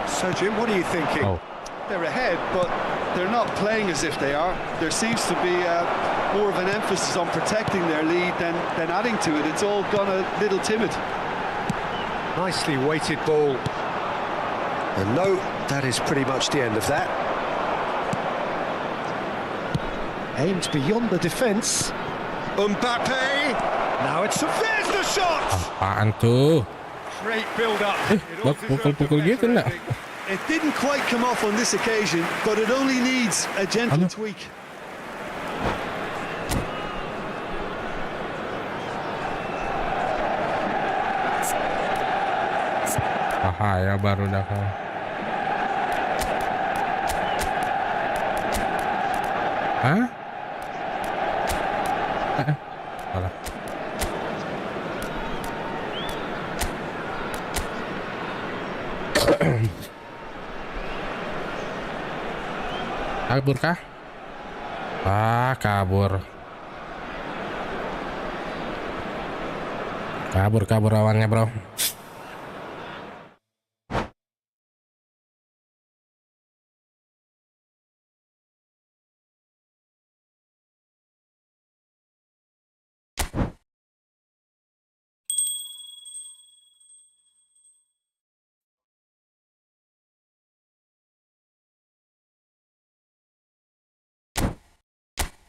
So, Jim, what are you thinking?
Oh.
They're ahead, but they're not playing as if they are. There seems to be more of an emphasis on protecting their lead than adding to it. It's all gone a little timid.
Nicely weighted ball. And no, that is pretty much the end of that. Aimed beyond the defence. Mbappe! Now it's there's the shot!
Apaan tuh?
Great build-up.
Pukul-pukul gitu enggak?
It didn't quite come off on this occasion, but it only needs a gentle
Halo.
tweak.
Bahaya baru dah. Hah? Salah. Kabur kah? Ah, kabur. Kabur awannya, bro.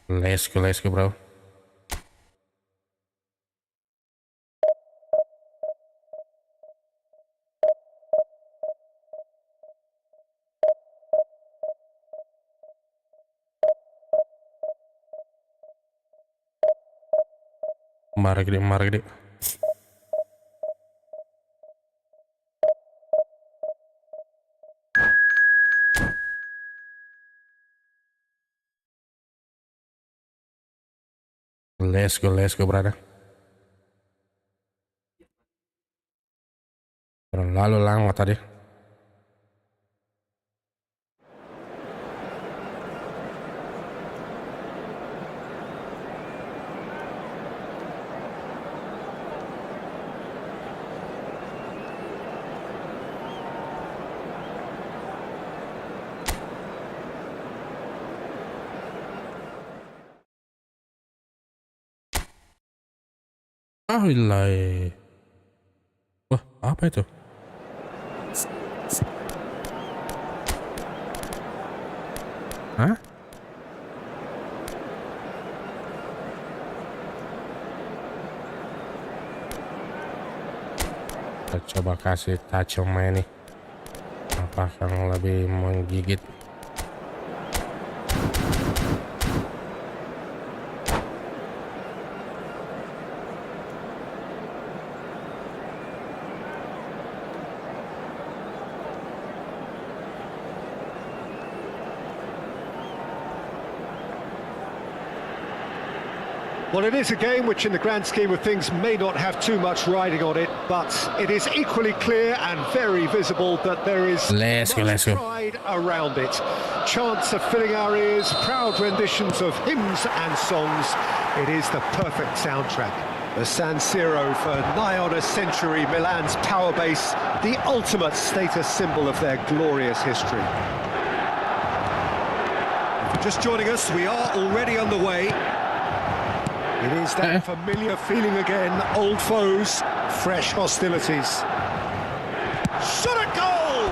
Let's go bro. Mari gede. Let's go brother. Terlalu lama tadi. Alay. Wah, apa itu? Hah? Kita coba kasih touch ini. Apakah lebih menggigit?
Well, it is a game which in the grand scheme of things may not have too much riding on it, but it is equally clear and very visible that there is
Let's go.
pride around it. Chants of filling our ears, proud renditions of hymns and songs. It is the perfect soundtrack. The San Siro for nigh on a century, Milan's power base, the ultimate status symbol of their glorious history. If you're just joining us, we are already underway. It is that familiar feeling again, old foes, fresh hostilities. Shot a goal!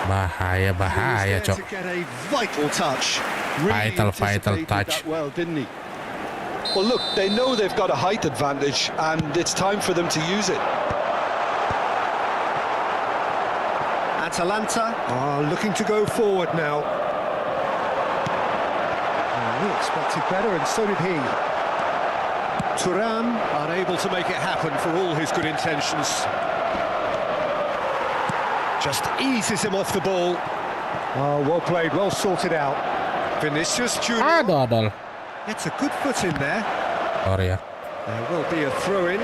Bahaya, cok.
To get a vital touch.
Vital
anticipated
touch.
that well, didn't he?
Well, look, they know they've got a height advantage, and it's time for them to use it.
Atalanta are looking to go forward now. We expected better, and so did he. Turan unable to make it happen for all his good intentions. Just eases him off the ball. Oh, well played, well sorted out. Vinicius Junior
Aduh.
gets a good foot in there.
Sorry ya.
There will be a throw-in.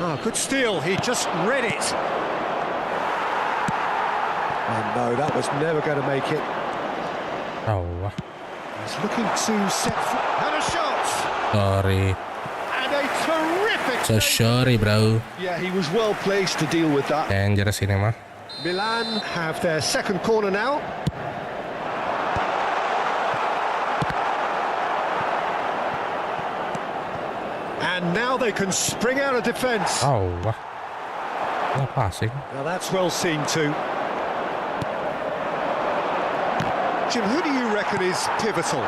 Ah, good steal, he just read it. Oh no, that was never going to make it.
Oh,
He's looking to set foot. And a shot!
sorry.
And a terrific...
So sorry, bro.
Yeah, he was well placed to deal with that.
Dangerous ini mah.
Milan have their second corner now. And now they can spring out of defence.
Oh, passing.
Now that's well seen too. Jim, who do you reckon is pivotal?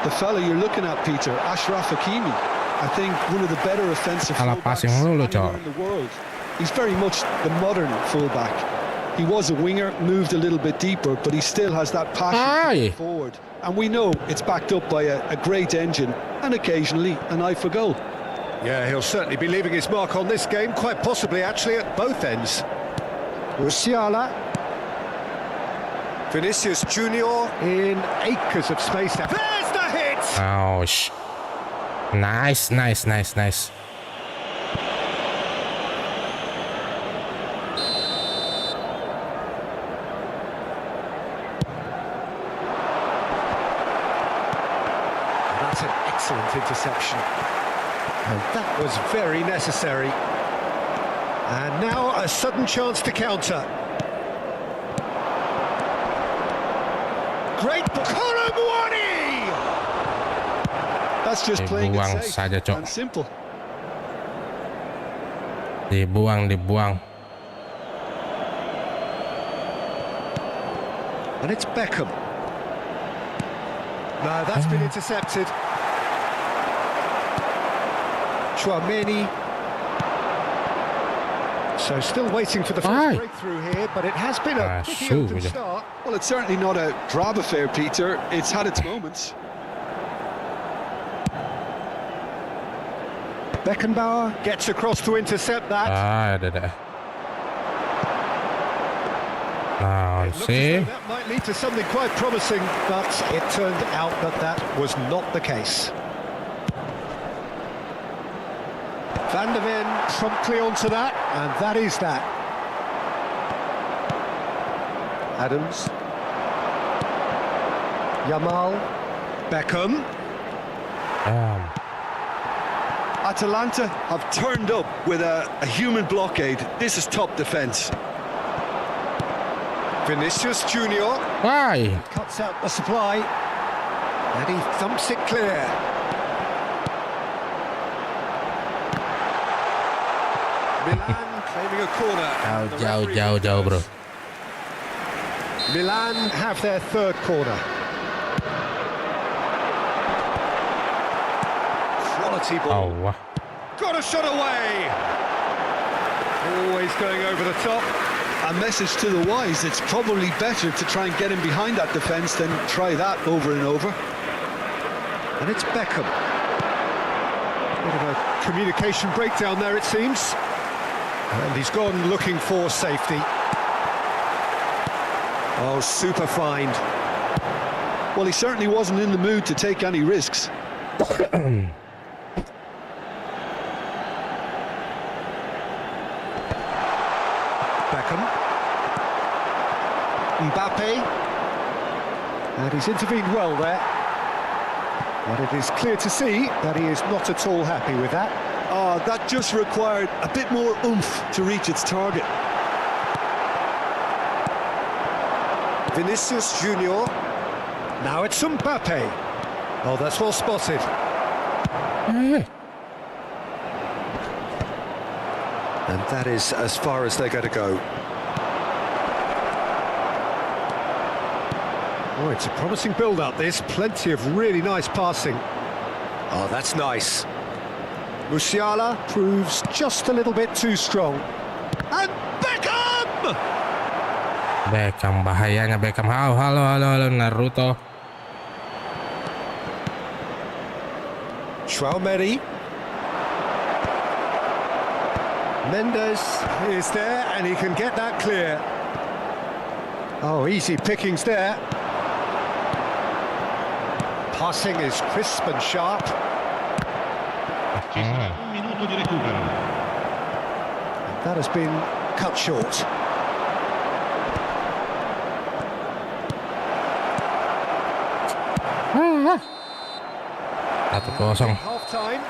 The fella you're looking at, Peter, Ashraf Hakimi. I think one of the better offensive
Salah
fullbacks
passing mulu,
anywhere
Cok.
in the world. He's very much the modern fullback. He was a winger, moved a little bit deeper, but he still has that passion
Aye.
forward. And we know it's backed up by a great engine and occasionally an eye for goal.
Yeah, he'll certainly be leaving his mark on this game, quite possibly actually at both ends. Musiala. Vinicius Junior in acres of space now. There's the hit!
Ouch. Nice.
That's an excellent interception. And that was very necessary. And now a sudden chance to counter. Great Konami!
That's just playing it
Dibuang
safe
saja, Cok.
and simple.
Dibuang.
And it's Beckham. No, that's been intercepted. Chouameni. So still waiting for the first breakthrough here, but it has been a pretty open start.
Well, it's certainly not a grab affair, Peter. It's had its moments.
Beckenbauer gets across to intercept that.
Now, see,
that might lead to something quite promising, but it turned out that that was not the case. Van der Ven promptly onto that, and that is that. Adams. Yamal. Beckham.
Atalanta have turned up with a human blockade. This is top defence.
Vinicius Junior.
why?
Cuts out the supply, and he thumps it clear. Milan claiming a corner.
Jauh, bro.
Milan have their third corner. Quality ball.
Oh,
Got a shot away. Always going over the top.
A message to the wise, it's probably better to try and get him behind that defence than try that over and over.
And it's Beckham. Bit of a communication breakdown there, it seems. And he's gone looking for safety. Oh, super find.
Well, he certainly wasn't in the mood to take any risks.
Beckham. Mbappe. And he's intervened well there. But it is clear to see that he is not at all happy with that.
Oh, that just required a bit more oomph to reach its target.
Vinicius Junior. Now it's Mbappe. Oh, that's well spotted. And that is as far as they're going to go. Oh, it's a promising build-up, this. Plenty of really nice passing. Oh, that's nice. Musiala proves just a little bit too strong. And Beckham!
Beckham, bahayanya Beckham. Halo, Naruto.
Chouameni. Mendes is there, and he can get that clear. Oh, easy pickings there. Passing is crisp and sharp.
Ci sarà un minuto di recupero.
That has been cut short. Half time.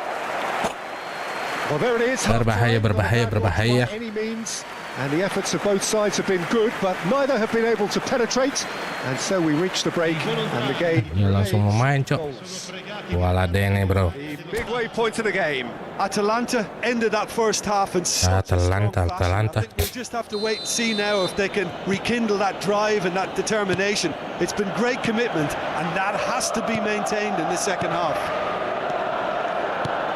Well, there it is.
Berbahaya.
Any means, and the efforts of both sides have been good, but neither have been able to penetrate, and so we reach the break, and the game.
Ya langsung main, cok. Waladene, bro.
The midway point of the game.
Atalanta ended that first half and
Atalanta.
I think we'll just have to wait and see now if they can rekindle that drive and that determination. It's been great commitment, and that has to be maintained in the second half.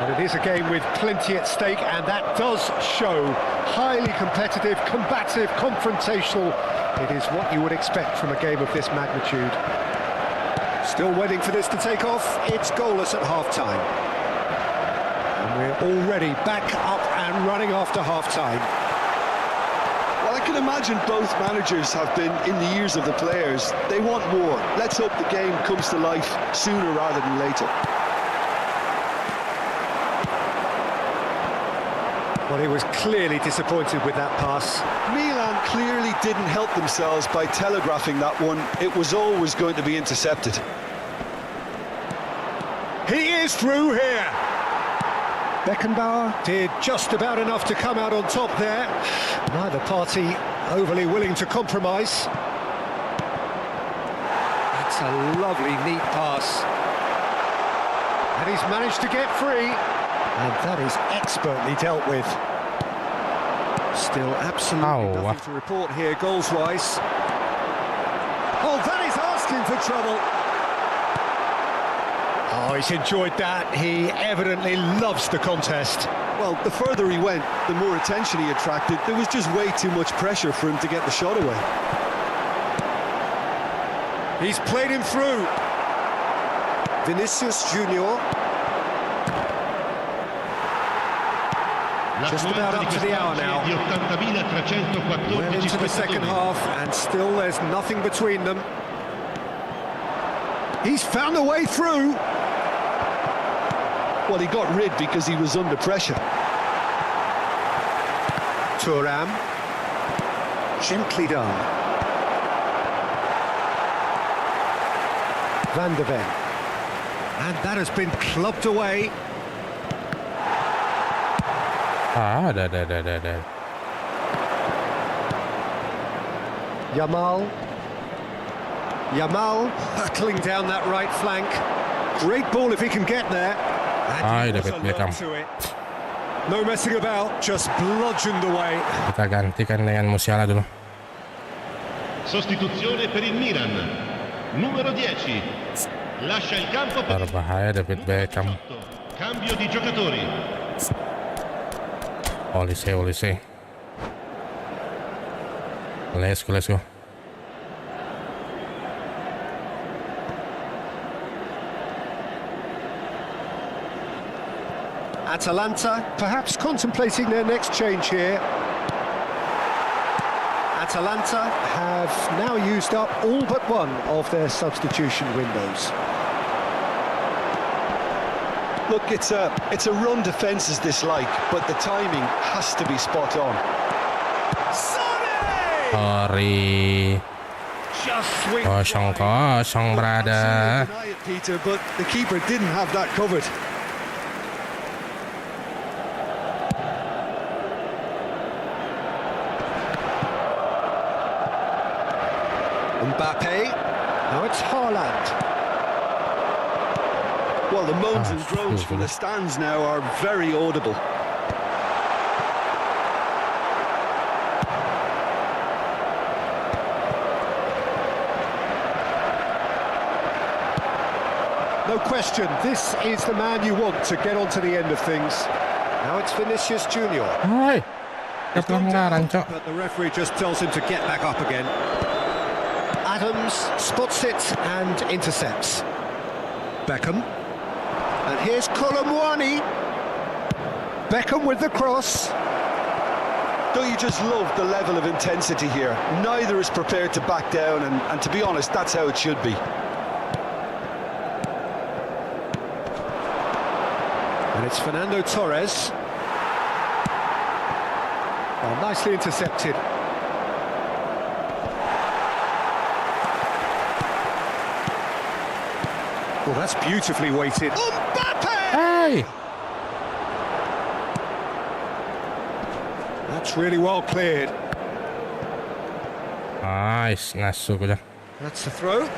But it is a game with plenty at stake, and that does show. Highly competitive, combative, confrontational. It is what you would expect from a game of this magnitude. Still waiting for this to take off. It's goalless at half-time. And we're already back up and running after half-time.
Well, I can imagine both managers have been in the ears of the players. They want more. Let's hope the game comes to life sooner rather than later.
Well, he was clearly disappointed with that pass.
Milan clearly didn't help themselves by telegraphing that one. It was always going to be intercepted.
He is through here. Beckenbauer did just about enough to come out on top there. Neither party overly willing to compromise. That's a lovely, neat pass. And he's managed to get free. And that is expertly dealt with. Still absolutely nothing to report here, goals-wise. Oh, that is asking for trouble. Oh, he's enjoyed that. He evidently loves the contest.
Well, the further he went, the more attention he attracted. There was just way too much pressure for him to get the shot away.
He's played him through. Vinicius Junior. Just about up to the hour now. Well into the second half, and still there's nothing between them. He's found a way through.
Well, he got rid because he was under pressure.
Thuram. Gently done. Van der Ven. And that has been clubbed away.
Ada.
Yamal hurtling down that right flank. Great ball if he can get there. And he was alert to it. No messing about, just bludgeoned away.
Kita gantikan dengan Musiala dulu.
Sostituzione per il Milan. Numero 10. Lascia il campo per
Berbahaya David Beckham.
cambio di giocatori.
Olise. Let's go.
Atalanta perhaps contemplating their next change here. Atalanta have now used up all but one of their substitution windows.
Look, it's a run defence is dislike, but the timing has to be spot on.
Sorry.
Just swing.
Kosong, brother.
Deny it, Peter, but the keeper didn't have that covered.
Mbappe. Now it's Haaland.
Well, the moans and groans from the stands now are very audible.
No question, this is the man you want to get onto the end of things. Now it's Vinicius Junior.
Hai. Pelanggaran, Cok.
But the referee just tells him to get back up again. Adams spots it and intercepts. Beckham. And here's Colomwani. Beckham with the cross.
Don't you just love the level of intensity here? Neither is prepared to back down, and to be honest, that's how it should be.
And it's Fernando Torres. Oh, nicely intercepted. Well, that's beautifully weighted. Mbappe!
Hey.
That's really well cleared.
Nice ko dyan.
That's the throw.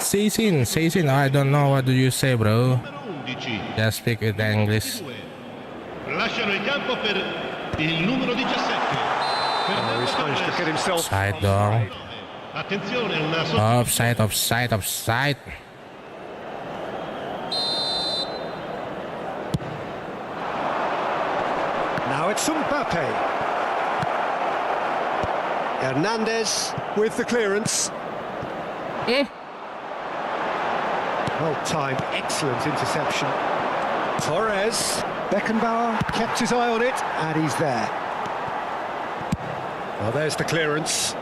Season. I don't know what do you say, bro.
Numero 11.
Just speak with English.
Lasciano il campo per il numero 17.
Oh, he's managed to get himself.
Offside dong.
Attenzione, una
Offside.
Now it's Mbappe. Hernandez with the clearance. Well timed, excellent interception. Torres, Beckenbauer kept his eye on it, and he's there. Well, there's the clearance.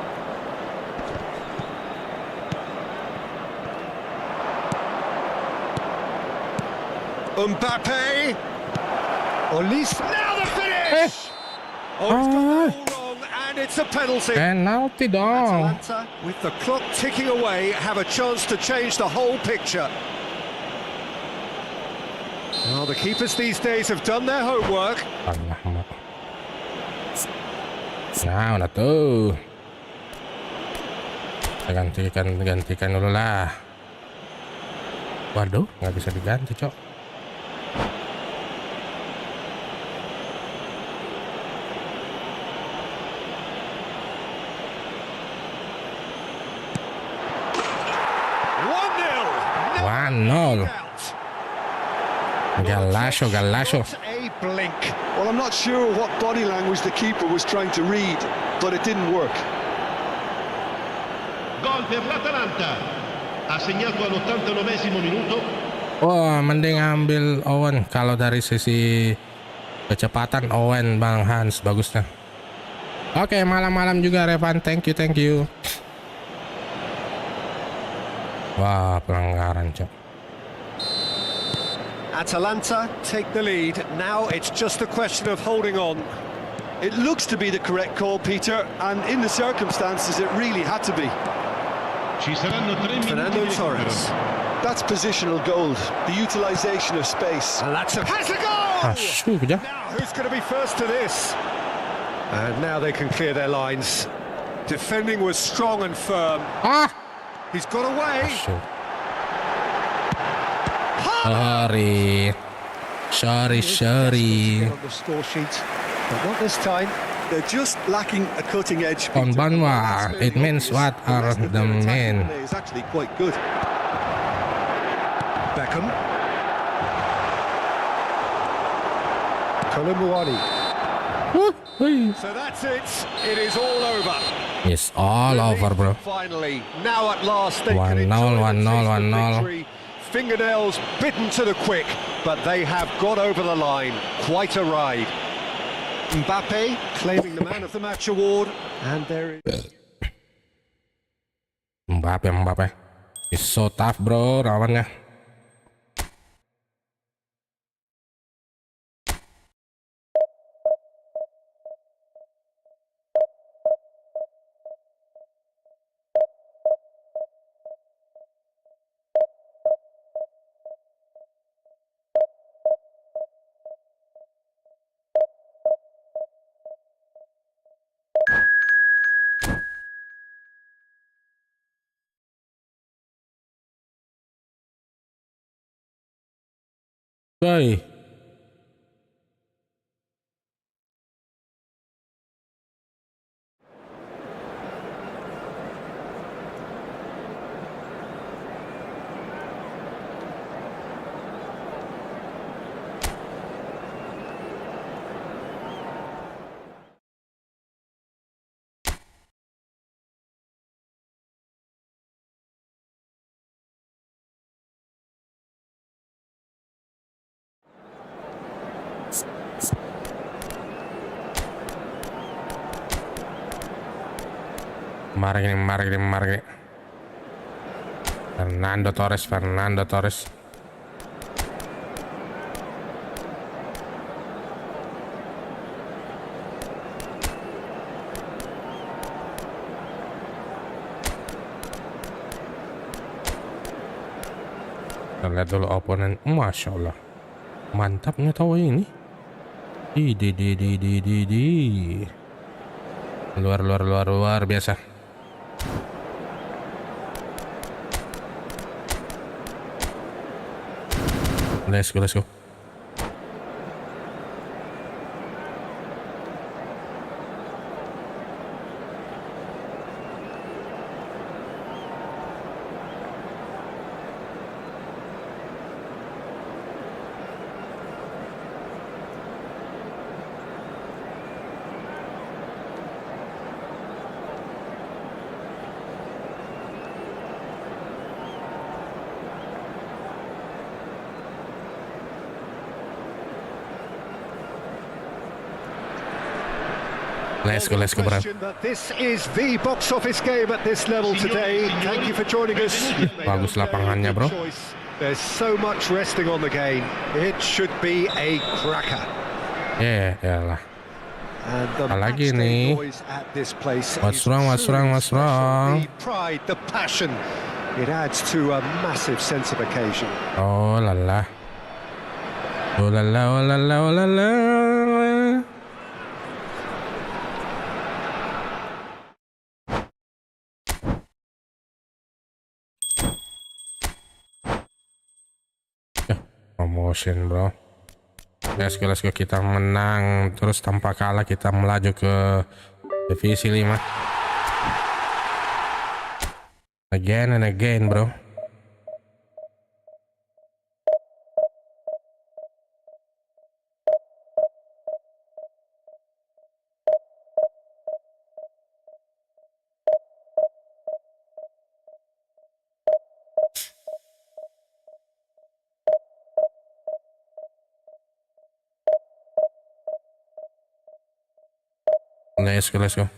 Mbappe. Olise. Now the finish! Oh, he's got that all wrong, and it's a penalty.
Penalty dong.
Atalanta, with the clock ticking away, have a chance to change the whole picture. Well, the keepers these days have done their homework.
Alamak. Nah, udah tuh. Kita gantikan dulu lah. Waduh, nggak bisa diganti, Cok. 1-0. Galasho.
What a blink.
Well, I'm not sure what body language the keeper was trying to read, but it didn't work.
Gol per l'Atalanta. Ha segnato all'89esimo minuto.
Wah, mending ambil Owen. Kalau dari sisi kecepatan Owen, Bang Hans bagusnya. Oke, malam-malam juga Revan. Thank you. Wah, pelanggaran, Cok.
Atalanta take the lead. Now it's just a question of holding on.
It looks to be the correct call, Peter, and in the circumstances, it really had to be.
Ci saranno 3 minuti
Fernando
di recupero.
Torres.
That's positional gold, the utilisation of space.
And that's has a goal!
Asyik aja.
Now who's going to be first to this? And now they can clear their lines. Defending was strong and firm. He's got away.
Asyik. Sorry.
On the score sheet, but not this time.
They're just lacking a cutting edge. Peter.
Konbanwa, it means what are the men?
It's actually quite good.
Beckham. Kolumuani. So that's it. It is all over.
It's all over, bro.
Finally, now at last they
1-0,
can enjoy the
1-0,
taste of
1-0.
victory. Fingernails bitten to the quick, but they have got over the line. Quite a ride. Mbappe claiming the Man of the Match award, and there is...
Mbappe. It's so tough, bro, lawannya. Bye. Mari. Fernando Torres. Kita lihat dulu oponen. Masya Allah, mantapnya tahu ini. Di. Luar biasa. Let's go. Let's go, bro.
But this is the box office game at this level today. Thank you for joining us.
Bagus lapangannya, bro.
There's so much resting on the game. It should be a cracker.
Yalah.
And the
Apalagi
matchday
nih?
noise at this place
What's
is
wrong?
truly special. The pride, the passion. It adds to a massive sense of occasion.
Oh lala. Promotion, bro. Let's go. Kita menang terus tanpa kalah, kita melaju ke divisi 5 again and again, bro. Let's go, let's go.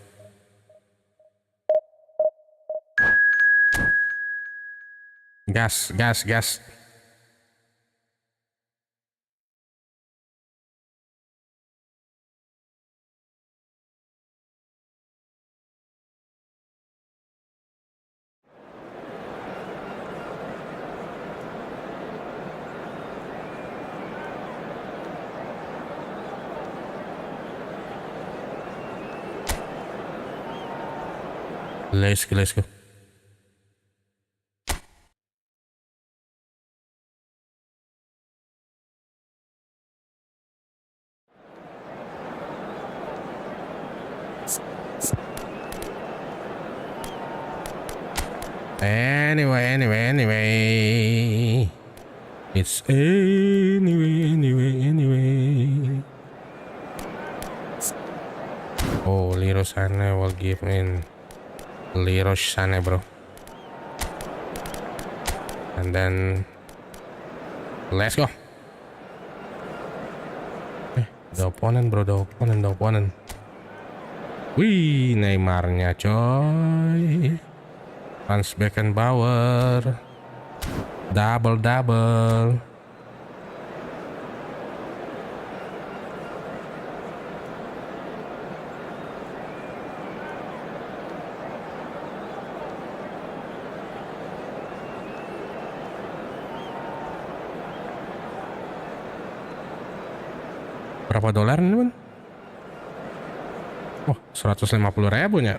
Gas, gas, gas. Let's go, let's go. Anyway. It's anyway. Oh, Leroy Sané will give in. Leroy Sané, bro. And then let's go. The opponent, bro, the opponent. Wih, Neymarnya coy. Hans Beckenbauer. Double. Berapa dolar ini, Bang? Oh, 150.000 nya.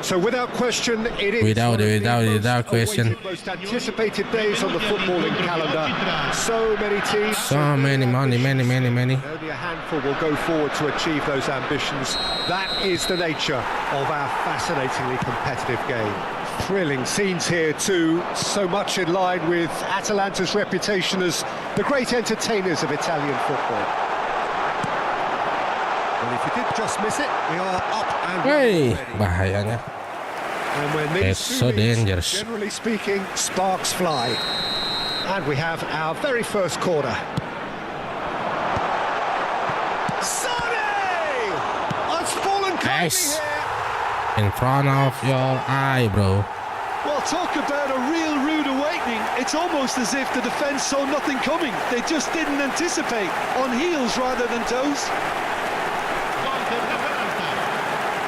So without question, it is
Without
question.
question.
Most anticipated days on the footballing calendar. So many teams,
So many money.
only a handful will go forward to achieve those ambitions. That is the nature of our fascinatingly competitive game. Thrilling scenes here too, so much in line with Atalanta's reputation as the great entertainers of Italian football. Well, if you did just miss it, we are up and
Hey,
running already.
bahayanya.
And when these
It's
two
so
meet,
dangerous.
generally speaking, sparks fly. And we have our very first corner. Sonny! It's fallen crazy
Nice.
here.
In front of your eye, bro.
Well, talk about a real rude awakening. It's almost as if the defence saw nothing coming. They just didn't anticipate, on heels rather than toes.
Gol per l'Atalanta.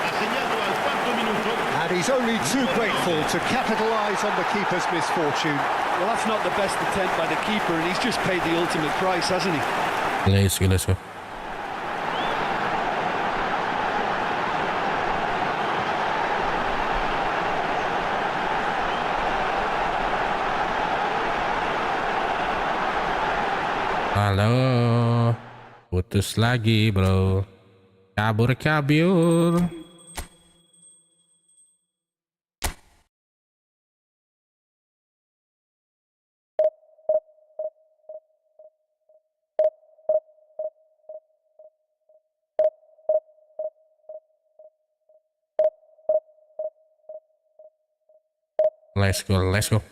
Ha segnato al 4º minuto.
And he's only too grateful to capitalise on the keeper's misfortune.
Well, that's not the best attempt by the keeper, and he's just paid the ultimate price, hasn't he?
Let's go. Halo, putus lagi, bro. Kabur. Let's go.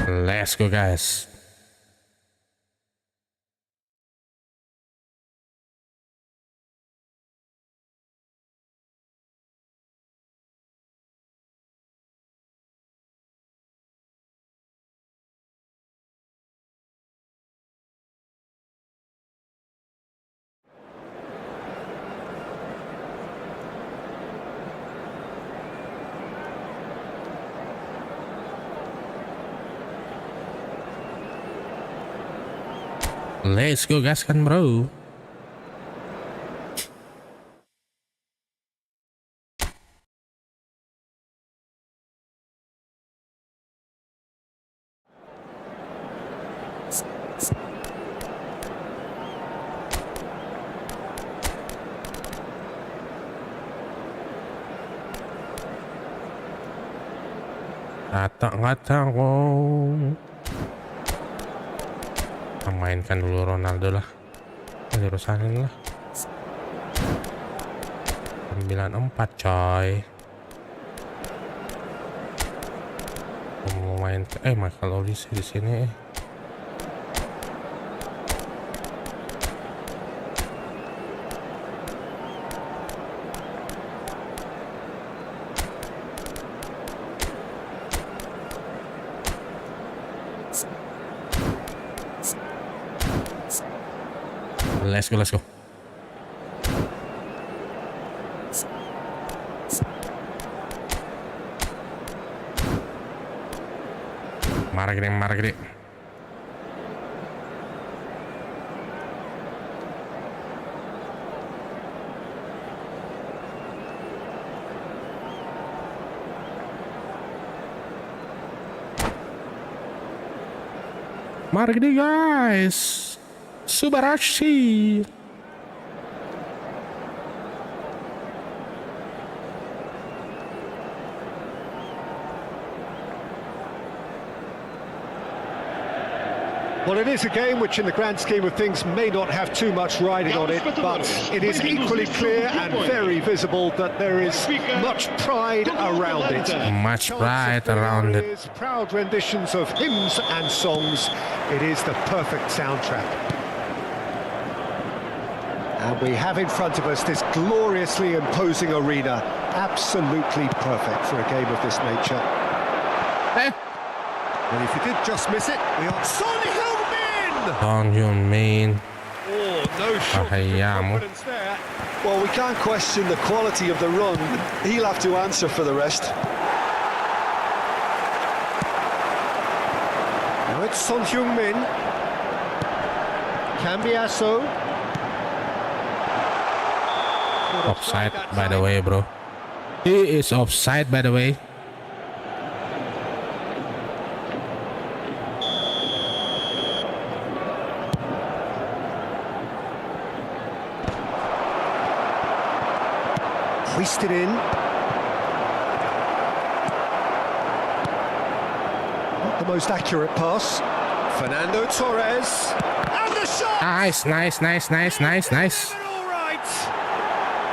Let's go, guys. Let's go, gas kan, bro. Ngakak. Mainkan dulu Ronaldo lah. Terusanin lah. 94 coy. Mau main Michael Olise di sini. Let's go. Marah gede. Marah gede guys. Subarashi.
Well, it is a game which in the grand scheme of things may not have too much riding on it, but it is equally clear and very visible that there is much pride around it. Proud renditions of hymns and songs. It is the perfect soundtrack. And we have in front of us this gloriously imposing arena, absolutely perfect for a game of this nature. And if you did just miss it, we are Son
Heung-min.
Oh, no shot of confidence there.
Well, we can't question the quality of the run. He'll have to answer for the rest.
Now it's Son Heung-min. Cambiasso.
Offside, by the way, bro. He is offside, by the way.
Hoisted in. Not the most accurate pass. Fernando Torres. And the shot!
Nice.
All right.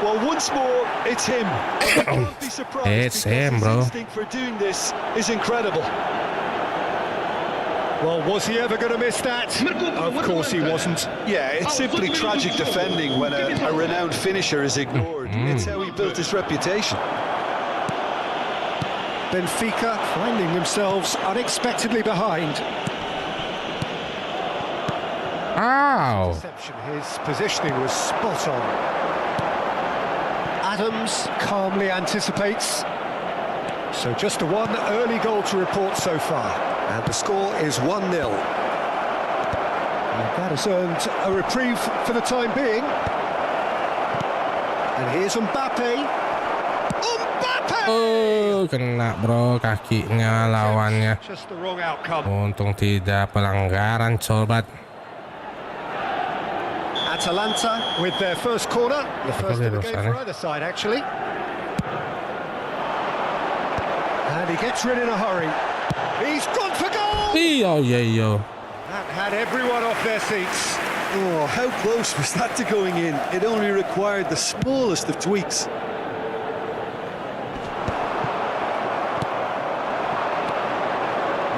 Well, once more, it's him. Can't be surprised.
It's him, bro.
His instinct for doing this is incredible.
Well, was he ever going to miss that? Of course he wasn't.
Yeah, it's simply tragic defending when a renowned finisher is ignored. It's how he built his reputation.
Benfica finding themselves unexpectedly behind.
Ow!
His positioning was spot on. Adams calmly anticipates. So just the one early goal to report so far. And the score is 1-0. And that has earned a reprieve for the time being. And here's Mbappe.
Oh, kena bro kakinya lawannya.
Just the wrong outcome.
Untung tidak pelanggaran, sobat.
Atalanta with their first corner. The first of the game for either side, actually. And he gets rid in a hurry. He's gone for goal!
Yo.
That had everyone off their seats.
Oh, how close was that to going in? It only required the smallest of tweaks.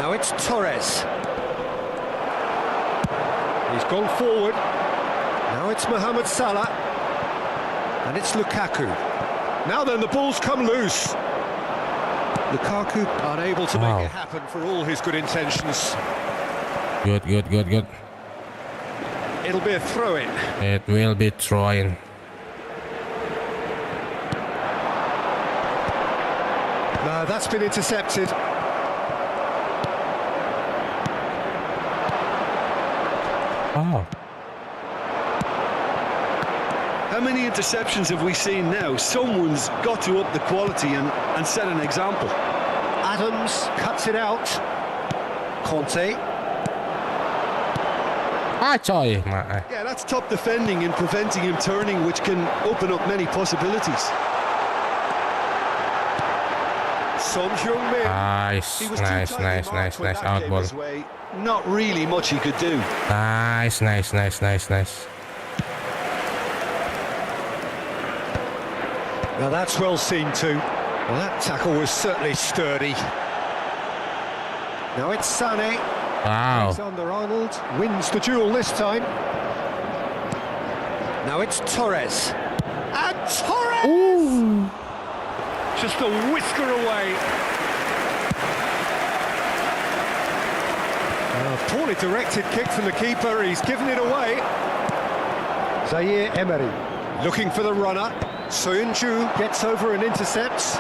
Now it's Torres. He's gone forward. Now it's Mohamed Salah. And it's Lukaku. Now then, the ball's come loose. Lukaku unable to make it happen for all his good intentions.
Good.
It'll be a throw-in.
It will be throw-in.
No, that's been intercepted.
Oh.
How many interceptions have we seen now? Someone's got to up the quality and set an example.
Adams cuts it out. Conte.
Yeah, that's top defending and preventing him turning, which can open up many possibilities.
Nice,
He was too
nice,
tightly
nice,
marked
nice,
when
nice.
that
Out
came
ball.
his way. Not really much he could do.
Nice, nice, nice, nice, nice.
Now that's well seen too. Well, that tackle was certainly sturdy. Now it's Sané.
Wow.
Alexander-Arnold wins the duel this time. Now it's Torres. And Torres!
Ooh.
Just a whisker away. Poorly directed kick from the keeper. He's given it away. Zaire Emery looking for the runner. Soyuncu gets over and intercepts.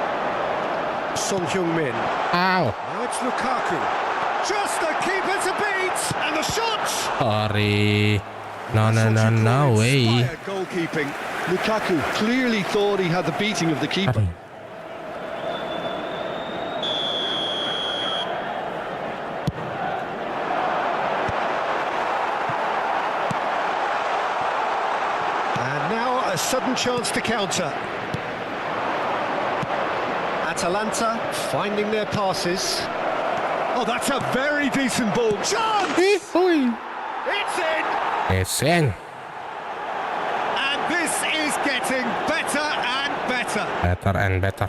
Son Heung-min.
Ow.
Now it's Lukaku. Just the keeper to beat, and the shot.
Sorry. No, no, no, no way.
Inspired goalkeeping.
Lukaku clearly thought he had the beating of the keeper.
And now a sudden chance to counter. Atalanta finding their passes. Oh, that's a very decent ball. Chance! It's in!
It's in.
And this is getting better and better.
Better and better.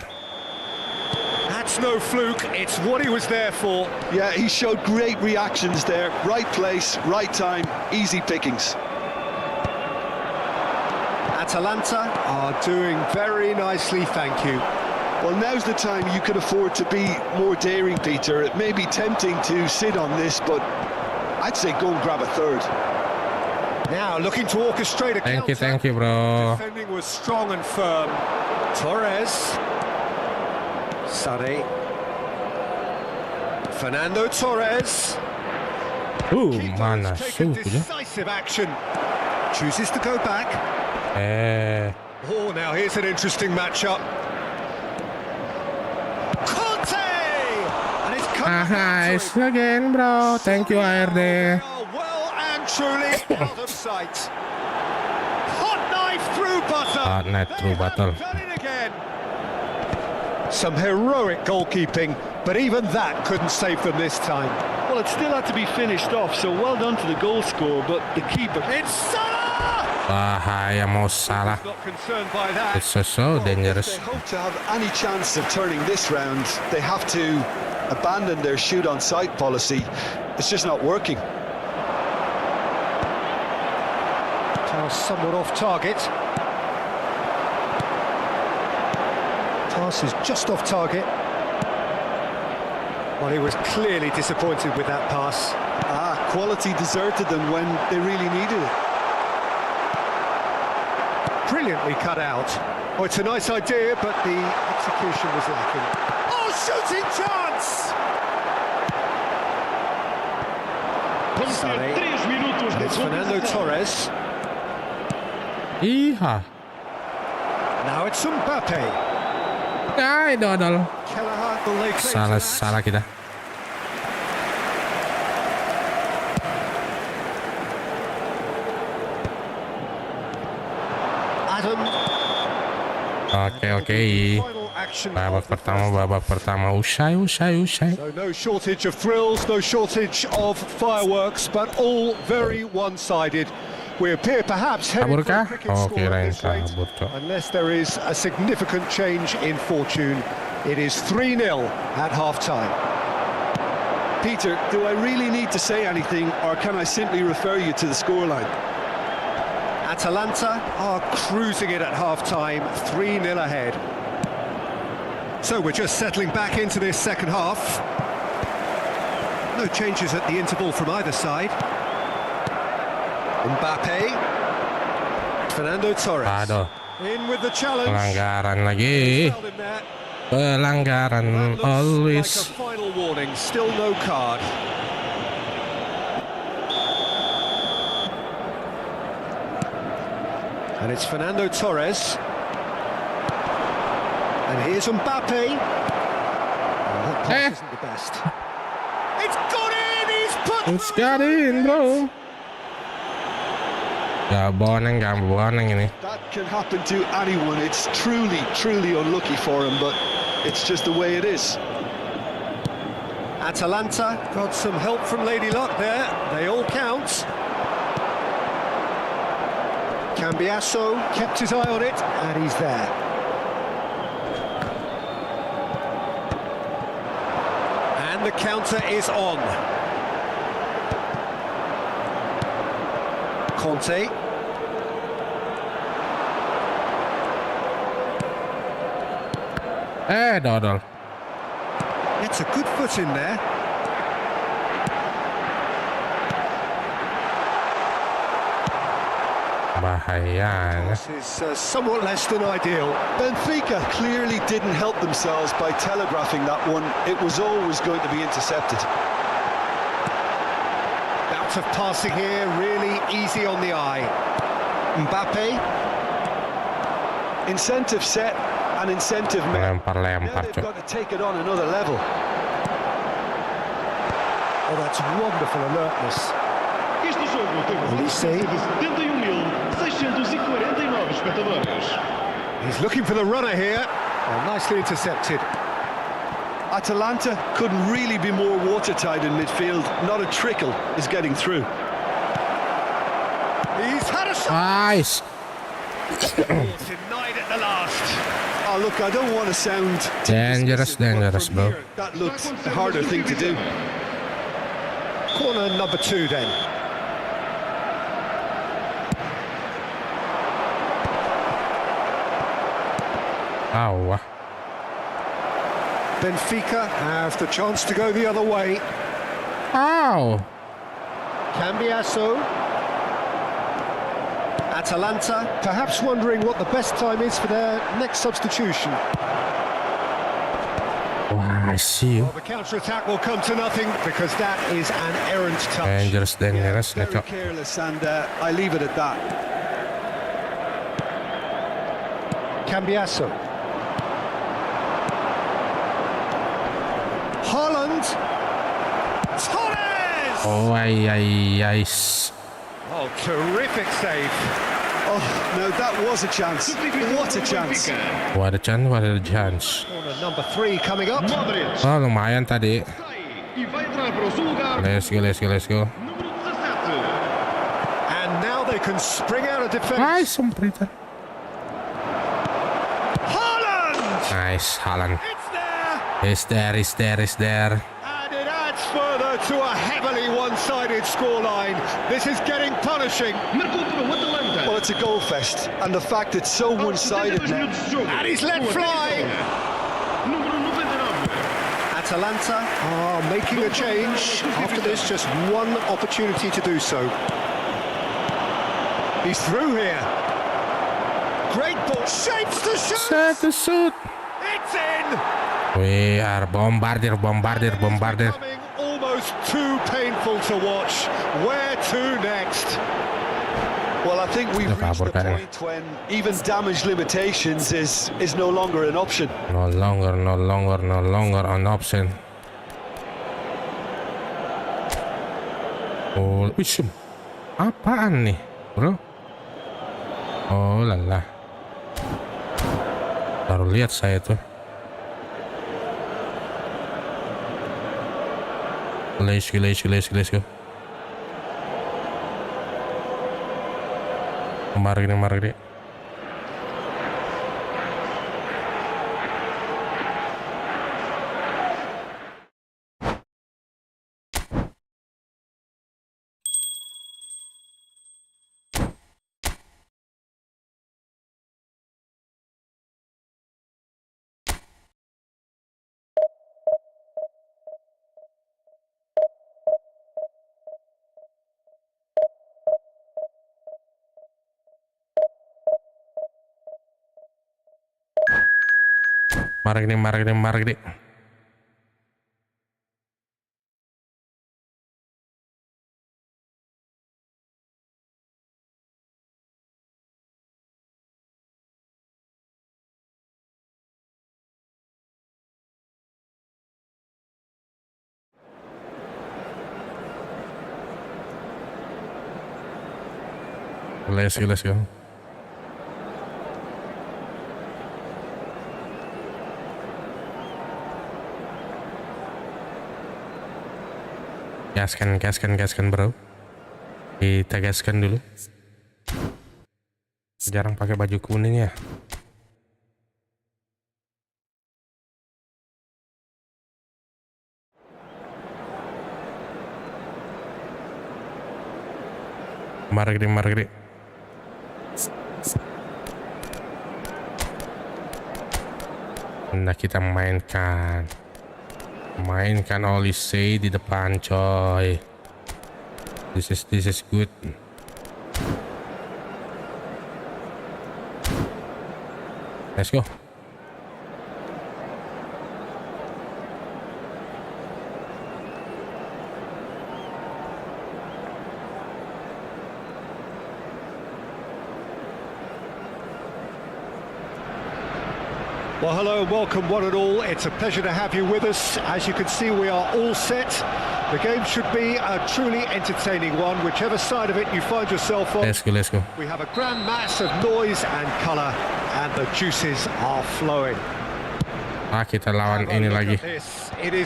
That's no fluke, it's what he was there for.
Yeah, he showed great reactions there. Right place, right time, easy pickings.
Atalanta are doing very nicely, thank you.
Well, now's the time you can afford to be more daring, Peter. It may be tempting to sit on this, but I'd say go and grab a third.
Now looking to orchestrate a counter.
Thank you, bro.
Defending was strong and firm. Torres. Sané. Fernando Torres.
Ooh,
Quito's
mana
taken
suco, ya.
decisive action. Chooses to go back. Oh, now here's an interesting matchup. And it's
Nice again, bro. Thank you, ARD.
well and truly out of sight. Hot knife through butter.
Hot knife through butter.
Done it again. Some heroic goalkeeping, but even that couldn't save them this time.
Well, it still had to be finished off, so well done to the goal scorer, but the keeper...
It's Salah!
Bahaya mau salah.
Not concerned by that.
It's so
If
dangerous.
they hope to have any chance of turning this round, they have to abandon their shoot-on-sight policy. It's just not working.
Pass somewhat off target. Pass is just off target. Well, he was clearly disappointed with that pass.
Quality deserted them when they really needed it.
Brilliantly cut out. Oh, it's a nice idea, but the execution was lacking. Oh, shooting chance! Sané. And it's Fernando Torres.
Iha.
Now it's Mbappe.
Ay, dodol.
Kelleher will lay claim to that.
Salah kita.
Adam.
Oke.
Final action
Babak
of the
pertama. Usai.
So no shortage of thrills, no shortage of fireworks, but all very one-sided. We appear perhaps heading for a
Kabur kah?
cricket
Oh,
score at
kirain
this rate.
kabur, Cok.
Unless there is a significant change in fortune. It is 3-0 at half-time.
Peter, do I really need to say anything, or can I simply refer you to the scoreline?
Atalanta are cruising it at half-time, 3-0 ahead. So we're just settling back into this second half. No changes at the interval from either side. Mbappe. Fernando Torres.
Aduh,
In with the challenge.
pelanggaran lagi.
Held him there.
Pelanggaran
That looks
always.
like a final warning, still no card. And it's Fernando Torres. And here's Mbappe. Oh, that pass isn't the best. It's got in! He's put
It's got in, bro. Gak boneng ini.
That can happen to anyone. It's truly unlucky for him, but it's just the way it is.
Atalanta got some help from Lady Luck there. They all count. Cambiasso kept his eye on it, and he's there. And the counter is on. Conte.
Dodol.
It's a good foot in there.
Bahaya.
This is somewhat less than ideal.
Benfica clearly didn't help themselves by telegraphing that one. It was always going to be intercepted.
Bouts of passing here, really easy on the eye. Mbappe.
Incentive set and incentive met. Now
Lempar,
they've got to take it on another level.
Oh, that's wonderful alertness.
Este jogo teve
Olise.
de 71.649 espectadores.
He's looking for the runner here. Oh, nicely intercepted.
Atalanta couldn't really be more watertight in midfield. Not a trickle is getting through.
He's had a shot.
Nice.
Denied at the last.
Oh, look, I don't want to sound
Dangerous, dangerous, bro.
That looked the harder thing to do.
Corner number 2 then.
Ow.
Benfica have the chance to go the other way.
Ow.
Cambiasso. Atalanta perhaps wondering what the best time is for their next substitution.
Wow, I see you.
Well, the counter-attack will come to nothing because that is an errant touch.
Dangerous, dangerous.
Very careless, and I leave it at that.
Cambiasso. Holland. Torres!
Oh, ay.
Oh, terrific save.
Oh, no, that was a chance. What a chance.
What a chance.
Corner number 3 coming up.
Modric
Oh, lumayan tadi.
sai e vai entrar para o seu lugar.
Let's go.
Número 17.
And now they can spring out of defence.
Ay, sombrita.
Holland!
Nice, Haaland.
It's there.
Is there.
And it adds further to a heavily one-sided scoreline. This is getting punishing.
Marcou para o Atalanta.
Well, it's a goal fest, and the fact it's so one-sided now.
And he's let fly.
Número 99.
Atalanta are making a change. After this, just one opportunity to do so. He's through here. Great ball. Shapes the shot.
Set the suit.
It's in.
We are bombardier.
Becoming almost too painful to watch. Where to next?
Well, I think we've reached the point when even damage limitations is no longer an option.
No longer an option. Oh, wih, apaan nih, bro? Oh, lala. Baru lihat saya tuh. Let's go. Mari gini. Mari gini. Let's go. Gaskan bro. Kita gaskan dulu. Jarang pakai baju kuning ya. Mari. Nah, kita mainkan Olisei di depan, coy. This is good. Let's go.
Well, hello and welcome one and all. It's a pleasure to have you with us. As you can see, we are all set. The game should be a truly entertaining one, whichever side of it you find yourself on.
Let's go.
We have a grand mass of noise and colour, and the juices are flowing.
Kita lawan ini lagi.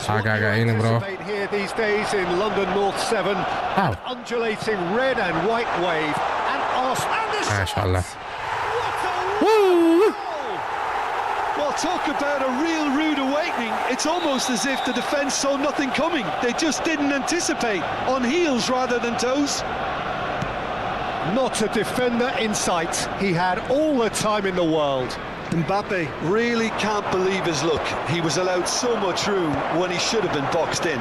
Agak-agak ini, bro.
Here these days in London North 7, an undulating red and white wave, and
Mashallah.
Well, talk about a real rude awakening. It's almost as if the defence saw nothing coming. They just didn't anticipate, on heels rather than toes.
Not a defender in sight. He had all the time in the world.
Mbappe really can't believe his luck. He was allowed so much room when he should have been boxed in.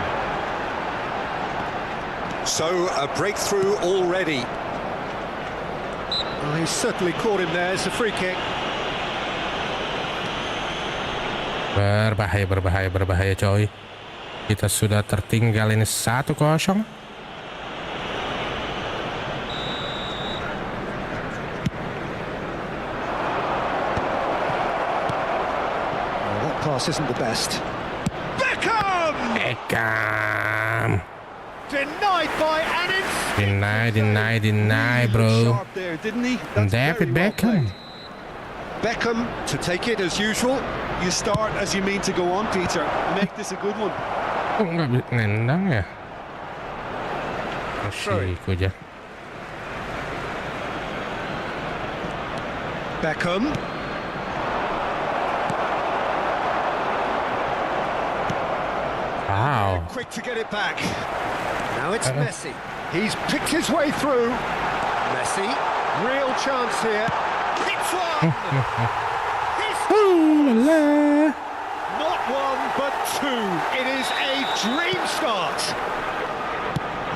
So, a breakthrough already. Well, he's certainly caught him there. It's a free kick.
Berbahaya coy. Kita sudah tertinggal ini 1-0.
That pass isn't the best. Beckham! Denied by
Deny, bro.
There, didn't he?
David Beckham.
Beckham to take it as usual.
You start as you mean to go on, Peter. Make this a good one.
Oh, nggak nendang ya? Masih aja.
Beckham.
Wow.
Quick to get it back. Now it's Messi. He's picked his way through. Messi, real chance here. Hits one. Not one, but two. It is a dream start.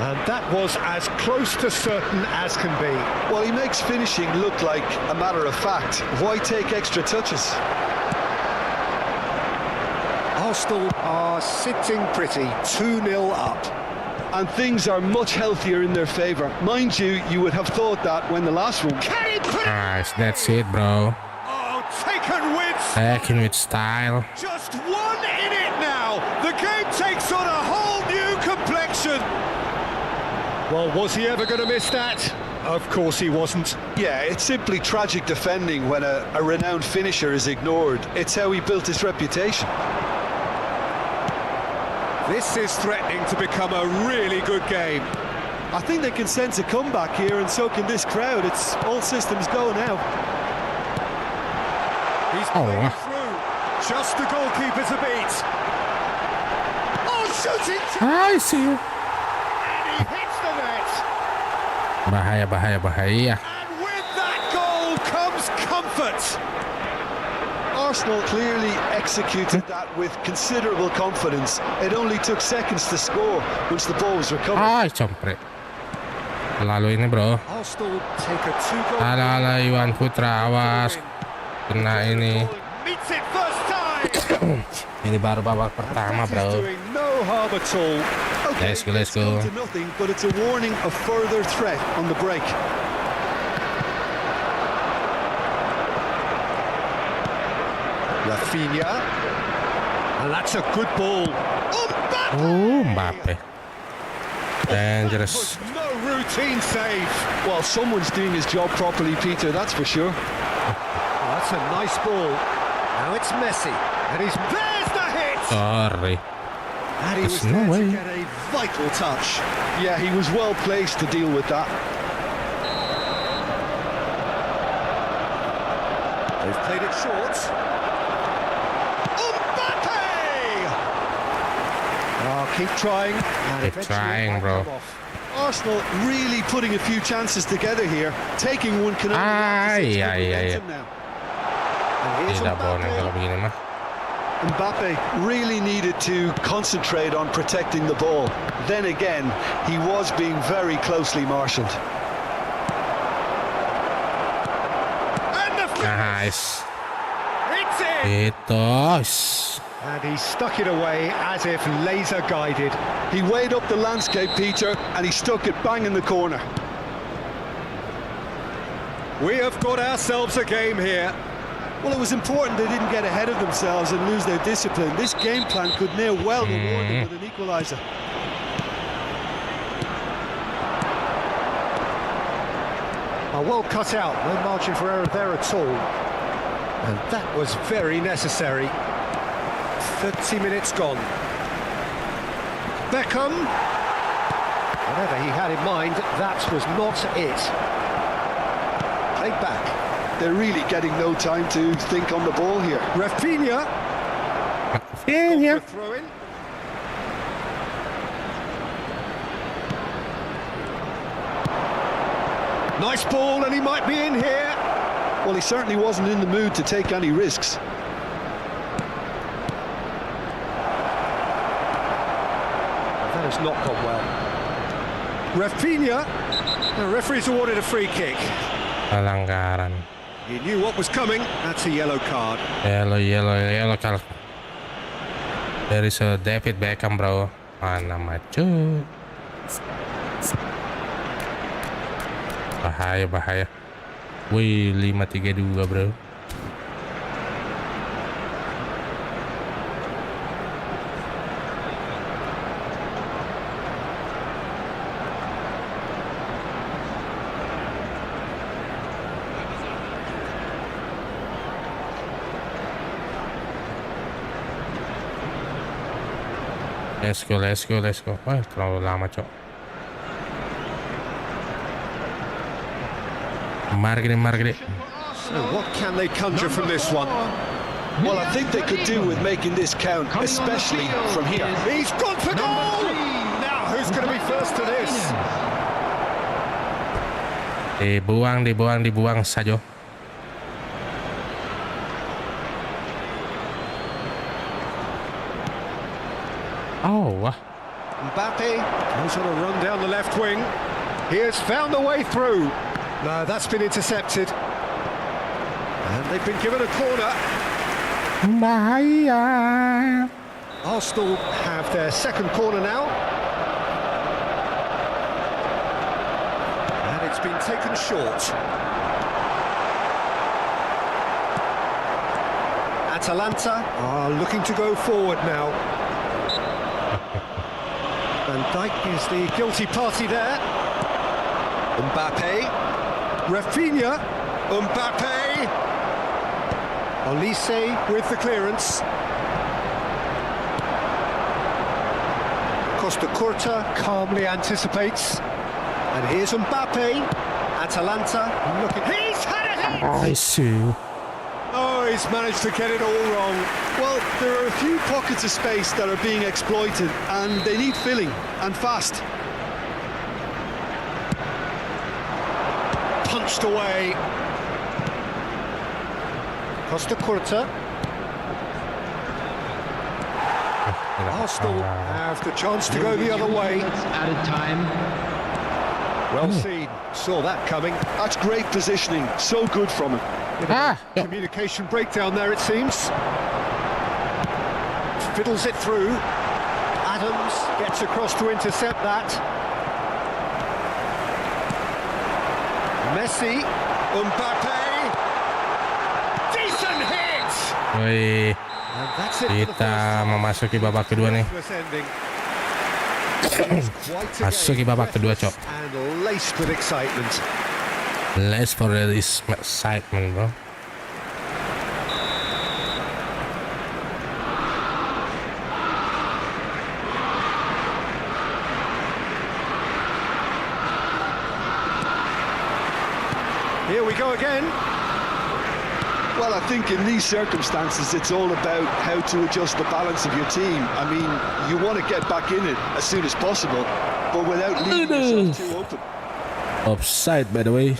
And that was as close to certain as can be.
Well, he makes finishing look like a matter of fact. Why take extra touches?
Arsenal are sitting pretty, 2-0 up.
And things are much healthier in their favour. Mind you, you would have thought that when the last one...
Nice, that's it, bro. Taken with style.
Just one in it now. The game takes on a whole new complexion. Well, was he ever going to miss that? Of course he wasn't.
Yeah, it's simply tragic defending when a renowned finisher is ignored. It's how he built his reputation.
This is threatening to become a really good game.
I think they can sense a comeback here, and so can this crowd. It's all systems go now.
He's playing through. Just the goalkeeper to beat. Oh, shooting!
I see you.
And he hits the net.
Bahaya.
And with that goal comes comfort.
Arsenal clearly executed that with considerable confidence. It only took seconds to score once the ball was recovered.
Compre. Lalu ini, bro.
Arsenal take a 2-goal.
Ala Iwan Putra, awas. Kena ini. Ini baru babak pertama, bro.
Okay,
let's go.
Nothing, but it's a warning of further threat on the break.
Rafinha, and that's a good ball.
Mbappe. Dangerous.
No routine save.
Well, someone's doing his job properly, Peter, that's for sure.
That's a nice ball. Now it's Messi, and there's the hit.
Sorry.
And he was
There's no
there
way.
to get a vital touch.
Yeah, he was well placed to deal with that.
They've played it short. Mbappe! Oh, keep trying. And
Keep
eventually
trying,
it might
bro.
come off.
Arsenal really putting a few chances together here. Taking one can only add to such good momentum now.
And here's
Tidak boleh kalau
Mbappe.
begini mah.
Mbappe really needed to concentrate on protecting the ball. Then again, he was being very closely marshalled.
And the
Nice.
it's in!
Itu.
And he stuck it away as if laser guided.
He weighed up the landscape, Peter, and he stuck it bang in the corner.
We have got ourselves a game here.
Well, it was important they didn't get ahead of themselves and lose their discipline. This game plan could near well reward them with an equaliser.
Well cut out, no margin for error there at all. And that was very necessary. 30 minutes gone. Beckham. Whatever he had in mind, that was not it. Played back.
They're really getting no time to think on the ball here.
Rafinha.
Yeah.
Throw in. Nice ball, and he might be in here.
Well, he certainly wasn't in the mood to take any risks.
That has not gone well. Rafinha. The referee's awarded a free kick.
Pelanggaran.
He knew what was coming. That's a yellow card.
Yellow card. There is a David Beckham, bro. Mana maju. Bahaya. Wih, 5-3-2, bro. Let's go. Wah, terlalu lama, cok. Mari gini.
So what can they conjure from this one?
Well, I think they could do with making this count, especially from here.
He's gone for goal! Now who's going to be first to this?
Dibuang saja. Oh, wah.
Mbappe goes on a run down the left wing. He has found the way through. No, that's been intercepted. And they've been given a corner.
Bahaya.
Arsenal have their second corner now. And it's been taken short. Atalanta are looking to go forward now. Van Dijk is the guilty party there.
Mbappe,
Rafinha, Mbappe. Olise with the clearance. Costa Curta calmly anticipates. And here's Mbappe. Atalanta looking. He's had it!
I see.
Oh, he's managed to get it all wrong.
well, there are a few pockets of space that are being exploited and they need filling, and fast.
Punched away. Costa Curta. Arsenal have the chance to go the other way.
Added time.
Well seen. Saw that coming.
That's great positioning, so good from him.
Communication breakdown there, it seems. Fiddles it through. Adams gets across to intercept that. Messi. Mbappe. Decent hit!
Wih,
And that's it for the
kita
first
memasuki babak kedua nih.
ending.
Masuki babak kedua, Cok.
And laced with excitement.
Let's for this excitement, bro.
Here we go again.
Well, I think in these circumstances, it's all about how to adjust the balance of your team. I mean, you want to get back in it as soon as possible, but without leaving yourself too open.
Offside, by the way.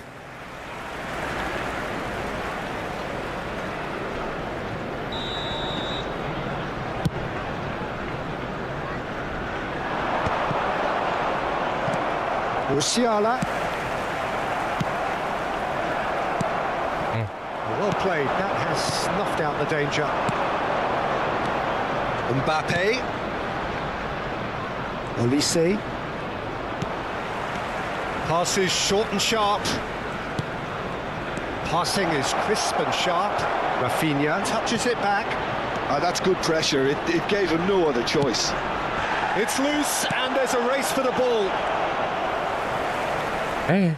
Musiala. Well played. That has snuffed out the danger. Mbappe. Olise. Passes short and sharp. Passing is crisp and sharp. Rafinha touches it back.
That's good pressure. It gave him no other choice.
It's loose and there's a race for the ball.
Hey.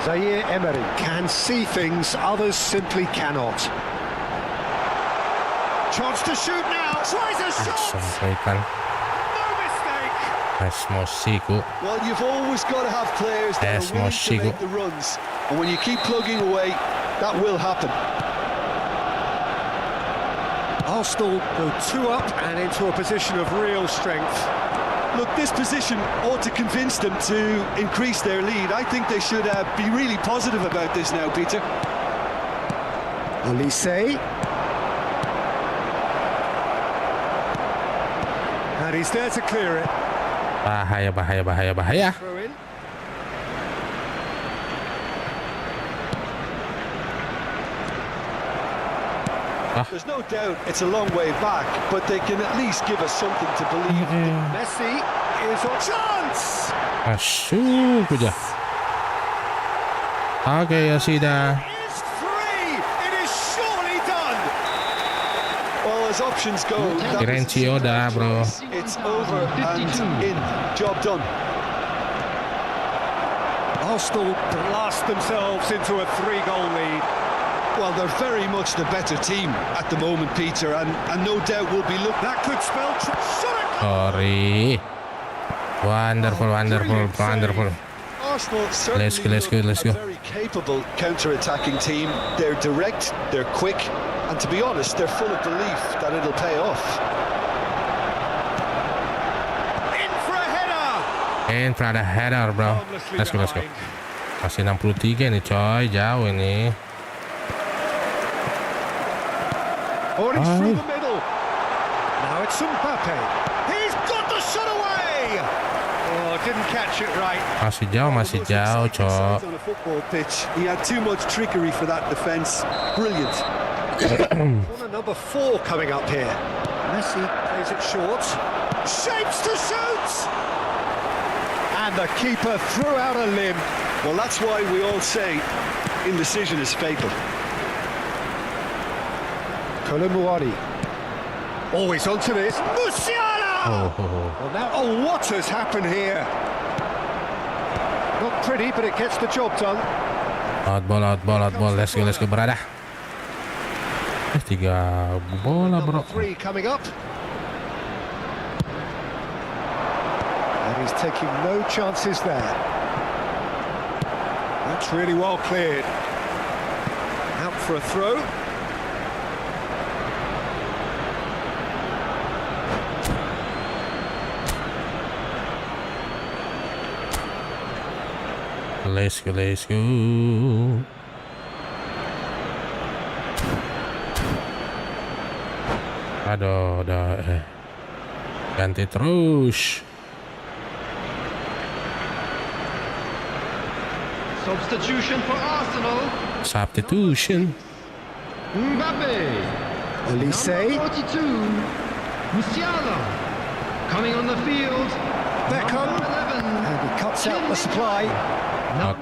Zaire Emery can see things others simply cannot. Chance to shoot now. Tries a shot.
Sampaikan.
No mistake.
Mosiku.
Well, you've always got to have players that are willing to make the runs, and when you keep plugging away, that will happen.
Arsenal go 2 up and into a position of real strength.
Look, this position ought to convince them to increase their lead. I think they should be really positive about this now, Peter.
Olise. And he's there to clear it.
Bahaya, bahaya, bahaya, bahaya.
Throw in.
There's no doubt it's a long way back, but they can at least give us something to believe in.
Messi is on chance.
Masuk aja. Oke, ya sudah.
It's free. It is surely done.
Well, as options go, that
Kirain
was
Cioda, bro.
it's over and in. Job done.
Arsenal blast themselves into a 3-goal lead.
Well, they're very much the better team at the moment, Peter, and no doubt will be looked.
That could spell.
Sorry. Wonderful, wonderful, wonderful.
Arsenal certainly
Let's go.
a very capable counter-attacking team. They're direct, they're quick, and to be honest, they're full of belief that it'll pay off.
In for a header.
In for a header, bro. Let's go. Masih 63 nih, coy. Jauh ini.
Oh, he's through the middle. Now it's Mbappe. He's got the shot away. Oh, didn't catch it right.
Masih jauh, coy.
On a football pitch, he had too much trickery for that defence. Brilliant.
Corner number 4 coming up here. Messi plays it short. Shapes to shoot. And the keeper threw out a limb.
Well, that's why we all say indecision is fatal.
Colomboani. Always onto this. Musiala! Well, now, what has happened here? Not pretty, but it gets the job done.
Out ball. Let's go, brother. 3 bola, bro.
3 coming up. And he's taking no chances there. That's really well cleared. Out for a throw.
Let's go. Aduh, ganti terus.
Substitution for Arsenal.
Substitution.
Mbappe.
Olise.
Number 42. Musiala. Coming on the field.
Beckham.
Number 11.
And he cuts out the supply.
Number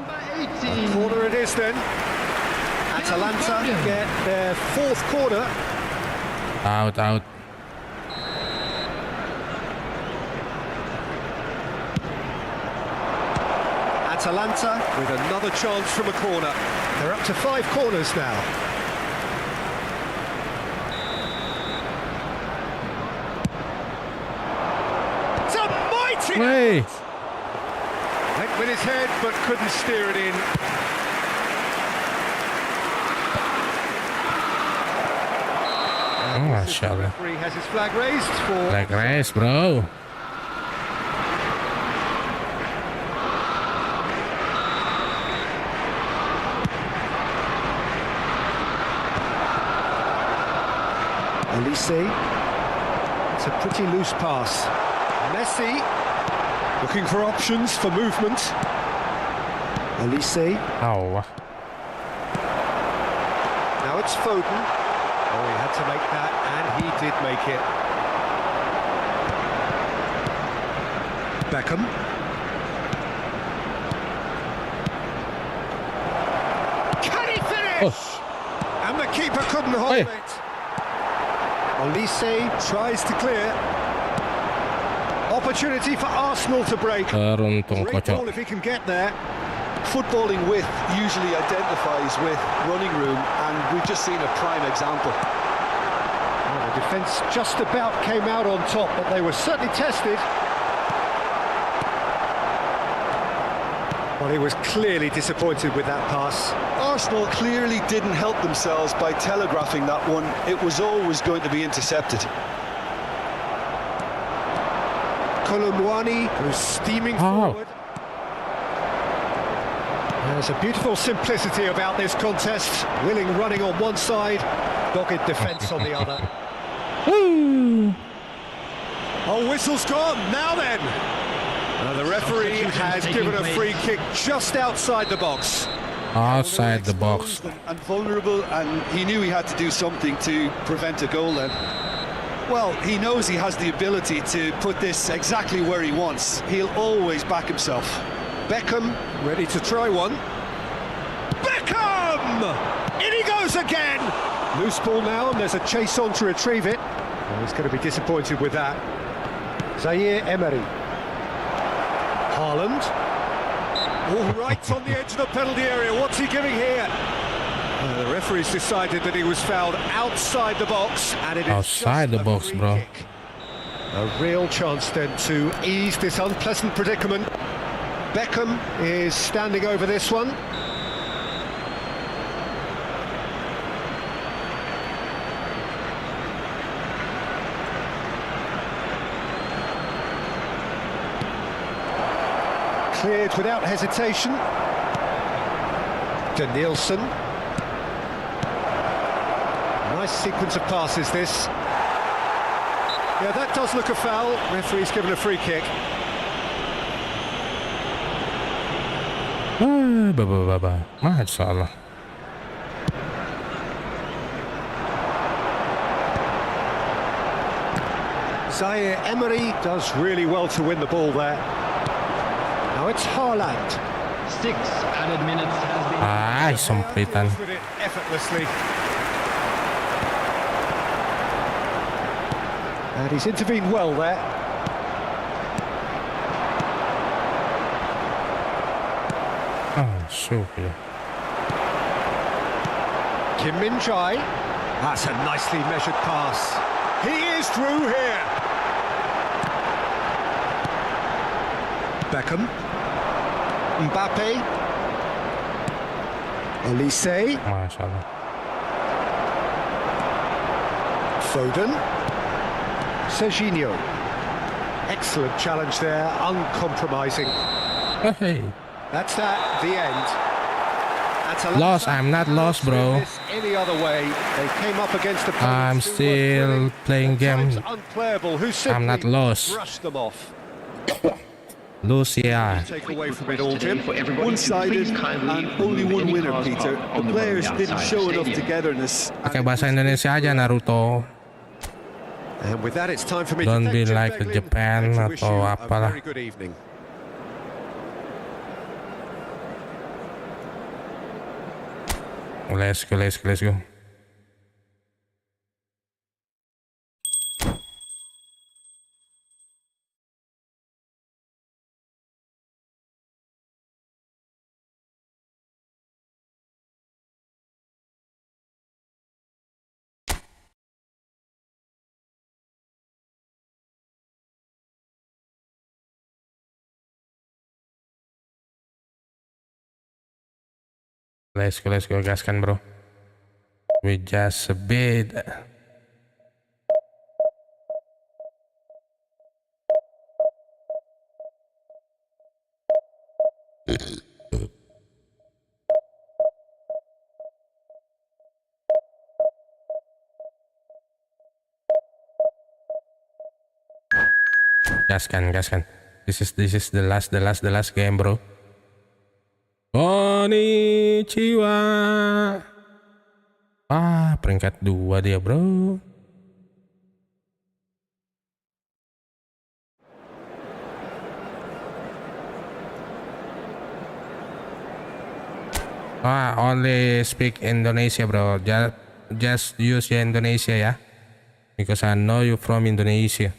18.
Corner it is then. Atalanta get their 4th corner.
Out.
Atalanta with another chance from a corner. They're up to 5 corners now. It's a mighty...
Hey.
Went with his head, but couldn't steer it in.
Oh, mashallah.
Referee has his flag raised for...
Flag race, bro.
Elise. It's a pretty loose pass. Messi looking for options for movement. Elise.
Oh.
Now it's Foden. Oh, he had to make that, and he did make it. Beckham. Can he finish?
Oh.
And the keeper couldn't hold
Hey.
it. Elise tries to clear. Opportunity for Arsenal to break.
Beruntung
Great ball
kocok.
if he can get there.
Footballing width usually identifies with running room, and we've just seen a prime example.
Well, the defence just about came out on top, but they were certainly tested. Well, he was clearly disappointed with that pass.
Arsenal clearly didn't help themselves by telegraphing that one. It was always going to be intercepted.
Kolomwani, who's steaming forward. There's a beautiful simplicity about this contest. Willing running on one side, dogged defence on the other. Oh, whistle's gone. Now then. The referee has given a free kick just outside the box.
Outside the box.
And vulnerable, and he knew he had to do something to prevent a goal then. Well, he knows he has the ability to put this exactly where he wants. He'll always back himself.
Beckham ready to try one. Beckham! In he goes again! Loose ball now, and there's a chase on to retrieve it. Oh, he's going to be disappointed with that. Zaire Emery. Haaland. All right on the edge of the penalty area. What's he giving here? The referee's decided that he was fouled outside the box, and it is
Outside
just
the
a
box,
free
bro.
kick. A real chance then to ease this unpleasant predicament. Beckham is standing over this one. Cleared without hesitation. Danielson. Nice sequence of passes, this. Yeah, that does look a foul. Referee's given a free kick.
Mashallah.
Zaire Emery does really well to win the ball there. Now it's Haaland.
6 added minutes has been...
Ay, sempitan.
Deals with it effortlessly. And he's intervened well there.
Oh, super.
Kim Min-jae. That's a nicely measured pass. He is through here. Beckham. Mbappe. Elise.
Mashallah.
Foden. Serginho. Excellent challenge there, uncompromising.
Hey.
That's that, the end. That's a
Lost, I'm not lost, bro.
Any other way, they came up against opponents
I'm
who were
still
thrilling,
playing
at
game.
times unplayable, who simply
I'm not lost.
brushed them off.
Lucia.
Take away from it all, Tim.
One-sided and only one winner, Peter. The players didn't show enough togetherness.
Pakai bahasa Indonesia aja Naruto.
And with that, it's time for me
Don't
to
be
thank Jim
like
Beglin
Japan
and to wish
atau
you a
apalah.
very good evening.
Let's go. Let's go, gaskan bro. We just a bit. Gaskan. This is the last game, bro. Konnichiwa. Peringkat 2 dia, bro. Only speak Indonesia, bro. Just use your Indonesia, ya. Because I know you from Indonesia.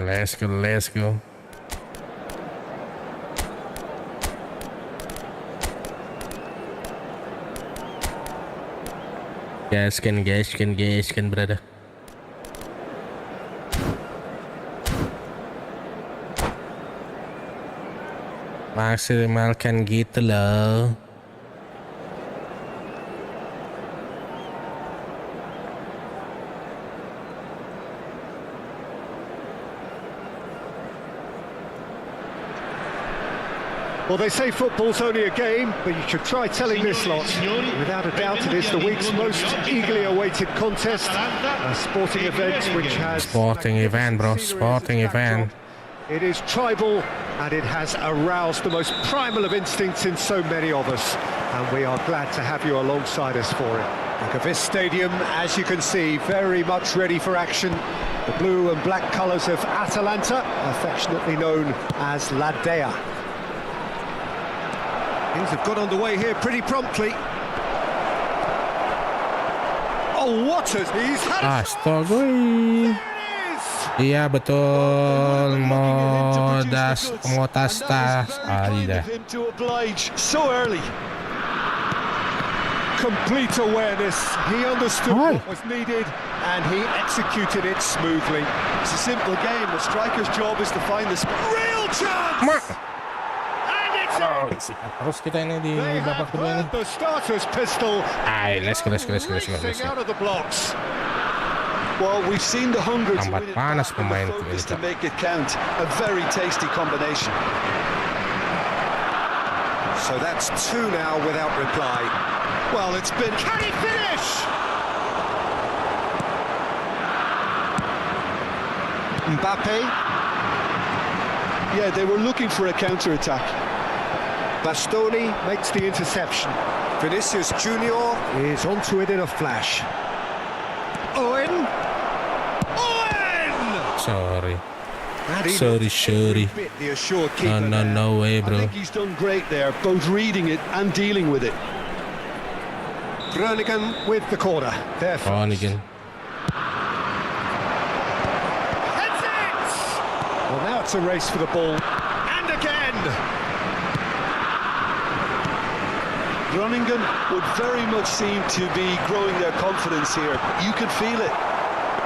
Let's go. Gaskan, brother. Maksimalkan gitu loh.
Well, they say football's only a game, but you should try telling this lot. Without a doubt, it is the week's most eagerly awaited contest, a sporting event which has...
Sporting event, bro. Sporting event.
It is tribal, and it has aroused the most primal of instincts in so many of us, and we are glad to have you alongside us for it. Look at this stadium, as you can see, very much ready for action. The blue and black colours of Atalanta, affectionately known as La Dea. Things have got underway here pretty promptly. Oh, what a... He's had...
Astaga. Iya betul. Modas tas. Iya.
So early.
Complete awareness. He understood what was needed and he executed it smoothly.
It's a simple game. The striker's job is to find this real chance.
Terus kita ini di babak kedua ini.
The starter's pistol.
Let's go.
Out of the blocks.
Well, we've seen the hunger to
Tambat panas pemain
to make it count. A very tasty combination.
So that's 2 now without reply.
Well, it's been...
Can he finish? Mbappe.
Yeah, they were looking for a counter-attack.
Bastoni makes the interception. Vinicius Junior is onto it in a flash. Owen!
Sorry.
The assured keeper
No way, bro.
I think he's done great there, both reading it and dealing with it.
Groningen with the corner.
Groningen.
Heads it! Well, now it's a race for the ball. And again!
Groningen would very much seem to be growing their confidence here. You can feel it.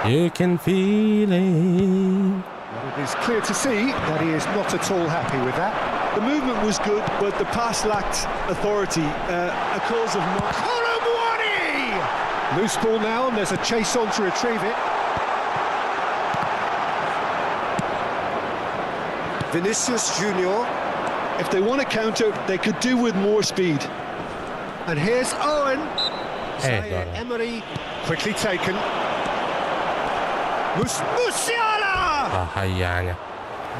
You can feel it.
Well, it is clear to see that he is not at all happy with that.
The movement was good, but the pass lacked authority. A cause of...
Loose ball now, and there's a chase on to retrieve it. Vinicius Junior.
If they want to counter, they could do with more speed.
And here's Owen.
Emery
quickly taken. Musiala!
Bahayanya.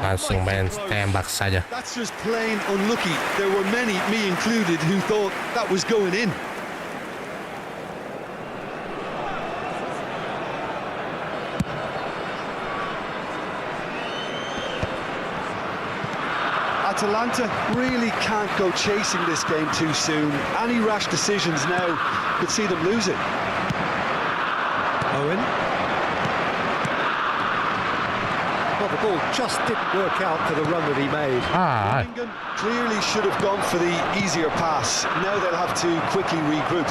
Langsung main tembak saja.
That's just plain unlucky. There were many, me included, who thought that was going in. Atalanta really can't go chasing this game too soon. Any rash decisions now could see them lose it.
Owen. Well, the ball just didn't work out for the run that he made.
Birmingham clearly should have gone for the easier pass. Now they'll have to quickly regroup.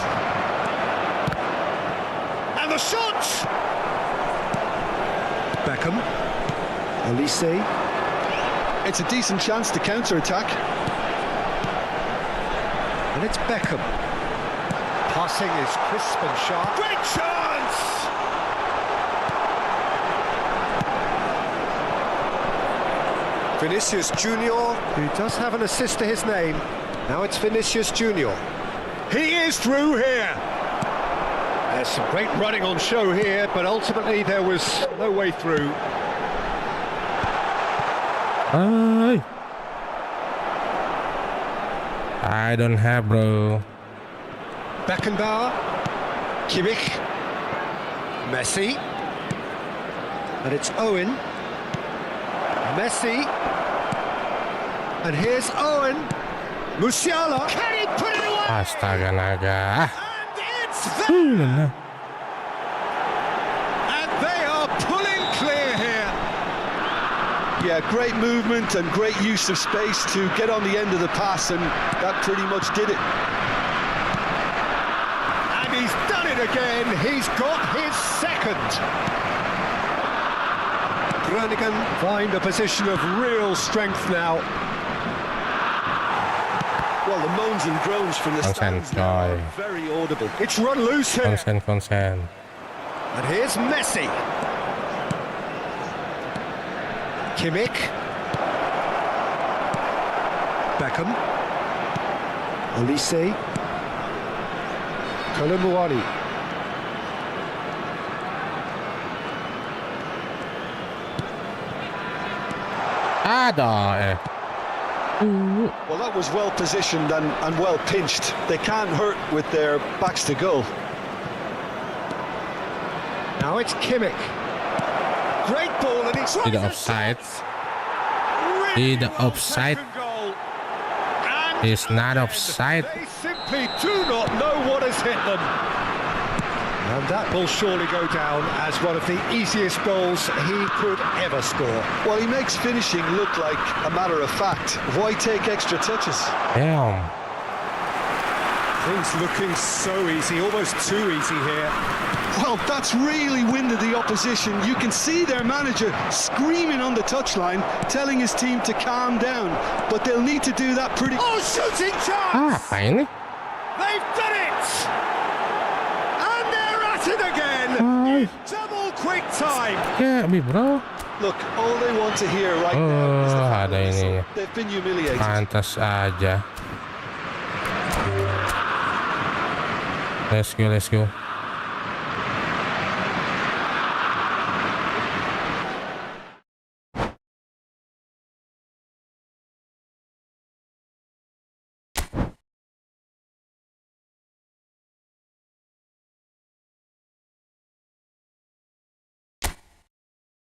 And the shot! Beckham. Elise.
It's a decent chance to counter-attack.
And it's Beckham. Passing is crisp and sharp. Great chance! Vinicius Junior, who does have an assist to his name. Now it's Vinicius Junior. He is through here. There's some great running on show here, but ultimately there was no way through.
I don't have, bro.
Beckenbauer, Kimmich, Messi, and it's Owen, Messi, and here's Owen, Musiala, can he put it away?
Astaga naga.
And it's there! And they are pulling clear here.
Yeah, great movement and great use of space to get on the end of the pass, and that pretty much did it.
And he's done it again, he's got his second. Groningen find a position of real strength now.
Well, the moans and groans from the stands now are very audible.
It's run loose here.
Consent.
And here's Messi. Kimmich. Beckham. Elise. Kolomuani.
Well, that was well positioned and well pinched. They can't hurt with their backs to goal.
Now it's Kimmich. Great ball, and it's
The offside. The offside. It's not offside.
They simply do not know what has hit them. And that will surely go down as one of the easiest goals he could ever score.
Well, he makes finishing look like a matter of fact. Why take extra touches?
Damn.
Things looking so easy, almost too easy here.
Well, that's really winded the opposition. You can see their manager screaming on the touchline, telling his team to calm down. But they'll need to do that pretty...
Oh, shooting chance!
Apa ini?
They've done it! And they're at it again! Double quick time!
Ya, bro.
Look, all they want to hear right now is the
Oh,
final
ada
whistle.
ini.
They've been humiliated.
Pantas aja. Let's go.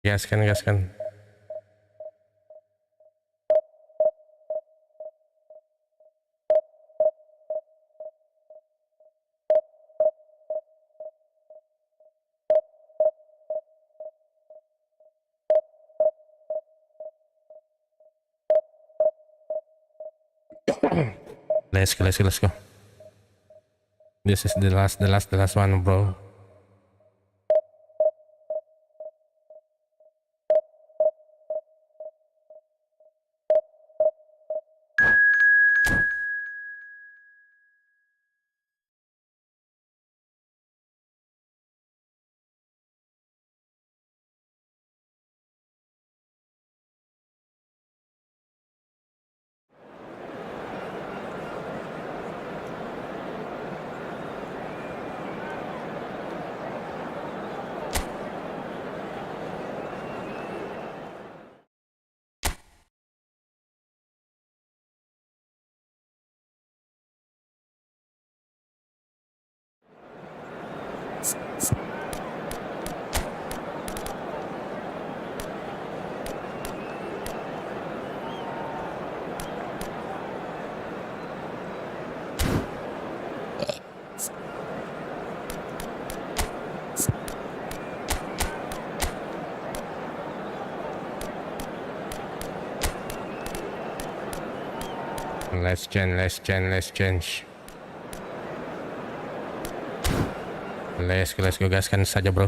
Gaskan. Let's go. This is the last one, bro. Let's change. Let's go, gaskan saja, bro.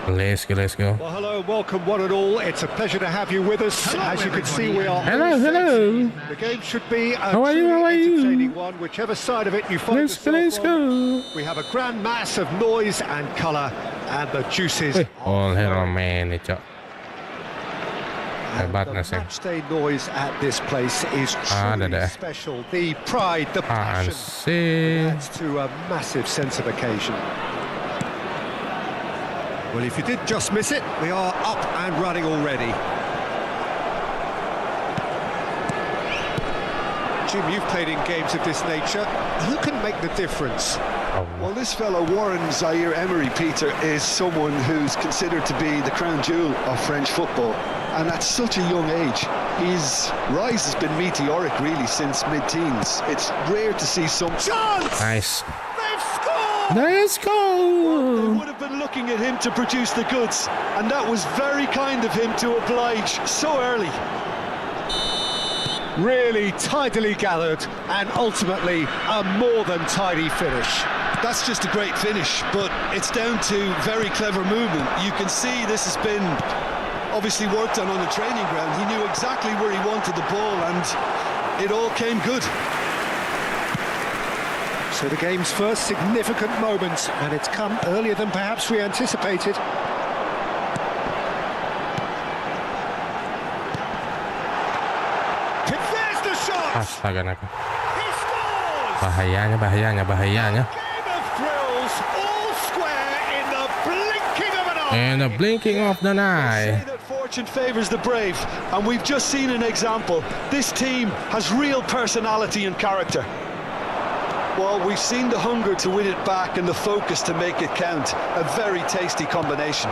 Let's go.
Well, hello, welcome one and all. It's a pleasure to have you with us.
Hello,
As you can see, we
everybody.
are
Hello.
The game should be a
How are you?
truly entertaining one, whichever side of it you find
Let's
yourself on.
go.
We have a grand mass of noise and colour, and the juices.
All hero man itu.
And
Hebat
the
nasi.
matchday noise at this place is
Ada
truly
deh.
special. The pride, the passion
Sih.
adds to a massive sense of occasion. Well, if you did just miss it, we are up and running already. Jim, you've played in games of this nature. Who can make the difference?
Well, this fellow Warren Zaire-Emery, Peter, is someone who's considered to be the crown jewel of French football, and at such a young age. His rise has been meteoric, really, since mid-teens. It's rare to see some chance.
Nice.
They've scored!
Let's
They
go.
would have been looking at him to produce the goods, and that was very kind of him to oblige so early.
Really tidily gathered, and ultimately a more than tidy finish.
That's just a great finish, but it's down to very clever movement. You can see this has been obviously worked on the training ground. He knew exactly where he wanted the ball, and it all came good.
So the game's first significant moment, and it's come earlier than perhaps we anticipated. There's the shot!
Astaga naga.
He scores!
Bahayanya.
Game of thrills, all square in the blinking of an eye.
And the blinking of the
Say
eye.
that fortune favours the brave, and we've just seen an example. This team has real personality and character. Well, we've seen the hunger to win it back and the focus to make it count. A very tasty combination.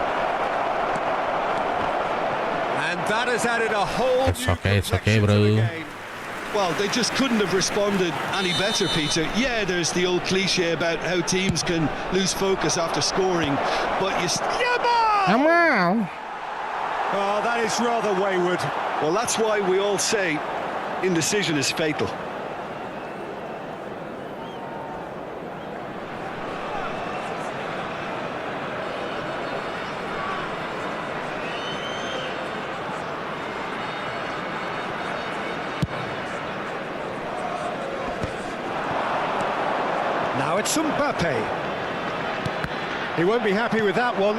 And that has added a whole
It's
new
okay,
complexion to
bro.
the game.
Well, they just couldn't have responded any better, Peter. Yeah, there's the old cliche about how teams can lose focus after scoring, but
Come on.
Oh, that is rather wayward.
well, that's why we all say indecision is fatal.
Now it's Mbappe. He won't be happy with that one.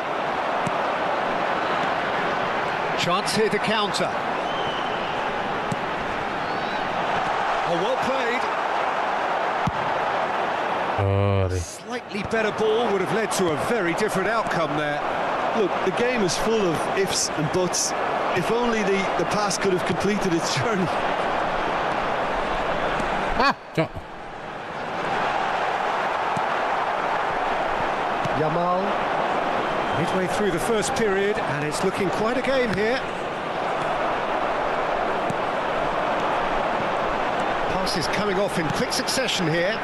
Chance here to counter. Oh, well played.
Sorry.
Slightly better ball would have led to a very different outcome there.
Look, the game is full of ifs and buts. If only the pass could have completed its journey.
Cok.
Yamal, midway through the first period, and it's looking quite a game here. Passes coming off in quick succession here.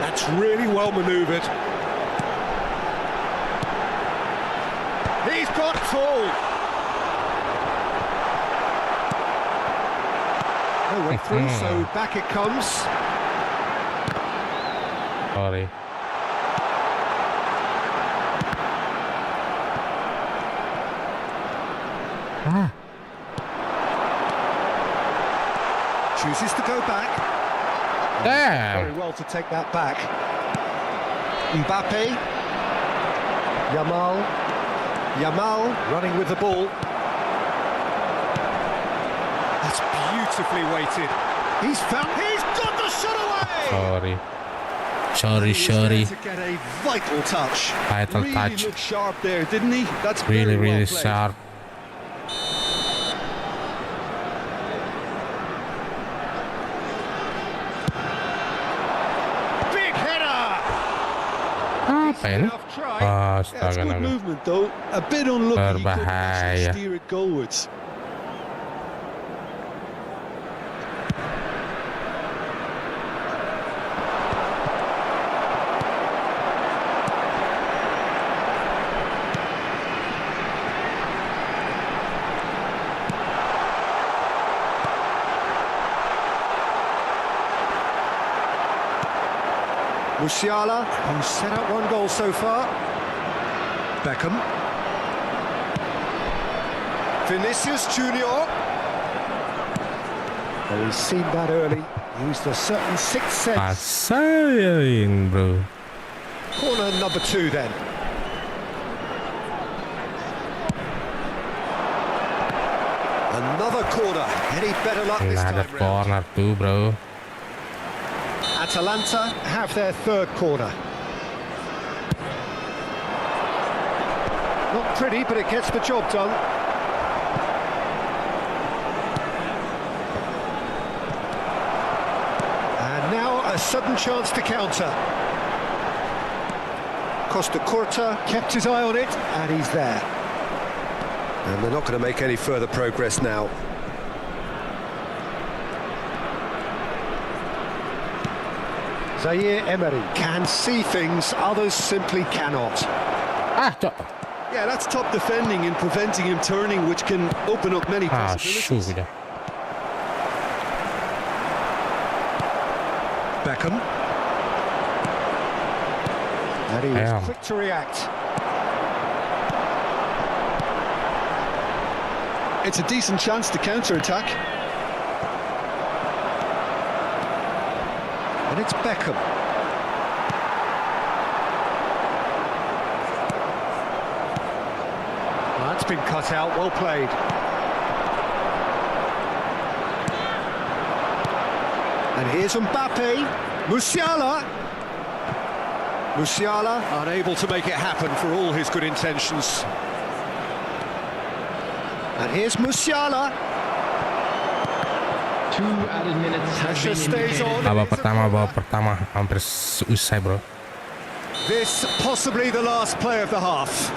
That's really well manoeuvred. He's got full. No way through, so back it comes.
Sorry.
Chooses to go back.
Damn.
Very well to take that back. Mbappe. Yamal running with the ball. That's beautifully weighted. He's got the shot away!
Sorry.
He was there to get a vital touch.
Title
Really
touch.
looked sharp there, didn't he? That's
Really,
very well
really
played.
sharp.
Big header!
Apa ini?
Enough try.
Yeah, it's
Astaga
good
naga.
movement though. A bit unlucky. He couldn't actually
Berbahaya.
steer it goalwards.
Musiala, who's set up one goal so far. Beckham. Vinicius Junior. Oh, he's seen that early. Used a certain sixth sense.
Pasain, bro.
Corner number 2 then. Another corner. Any better luck this
Another
time round?
corner too, bro.
Atalanta have their 3rd corner. Not pretty, but it gets the job done. And now a sudden chance to counter. Costa Curta kept his eye on it, and he's there. And they're not going to make any further progress now. Zaire Emery can see things others simply cannot.
Yeah, that's top defending and preventing him turning, which can open up many possibilities.
Sudah.
Beckham. And he was
Damn.
quick to react.
It's a decent chance to counter-attack.
And it's Beckham. Well, that's been cut out, well played. And here's Mbappe. Musiala. Musiala unable to make it happen for all his good intentions. And here's Musiala.
2 added minutes has
Pressure
been
stays
indicated.
on.
Babak pertama hampir usai, bro.
This possibly the last play of the half.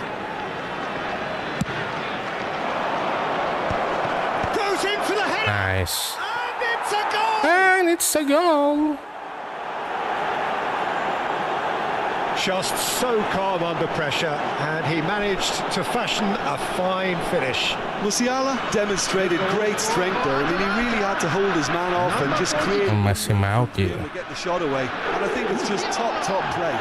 Goes in for the header.
Nice.
And it's a goal.
And it's a goal.
Just so calm under pressure, and he managed to fashion a fine finish.
Musiala demonstrated great strength there. I mean, he really had to hold his man off and just create
Masih mau
to
gitu.
get the shot away. And I think it's just top play.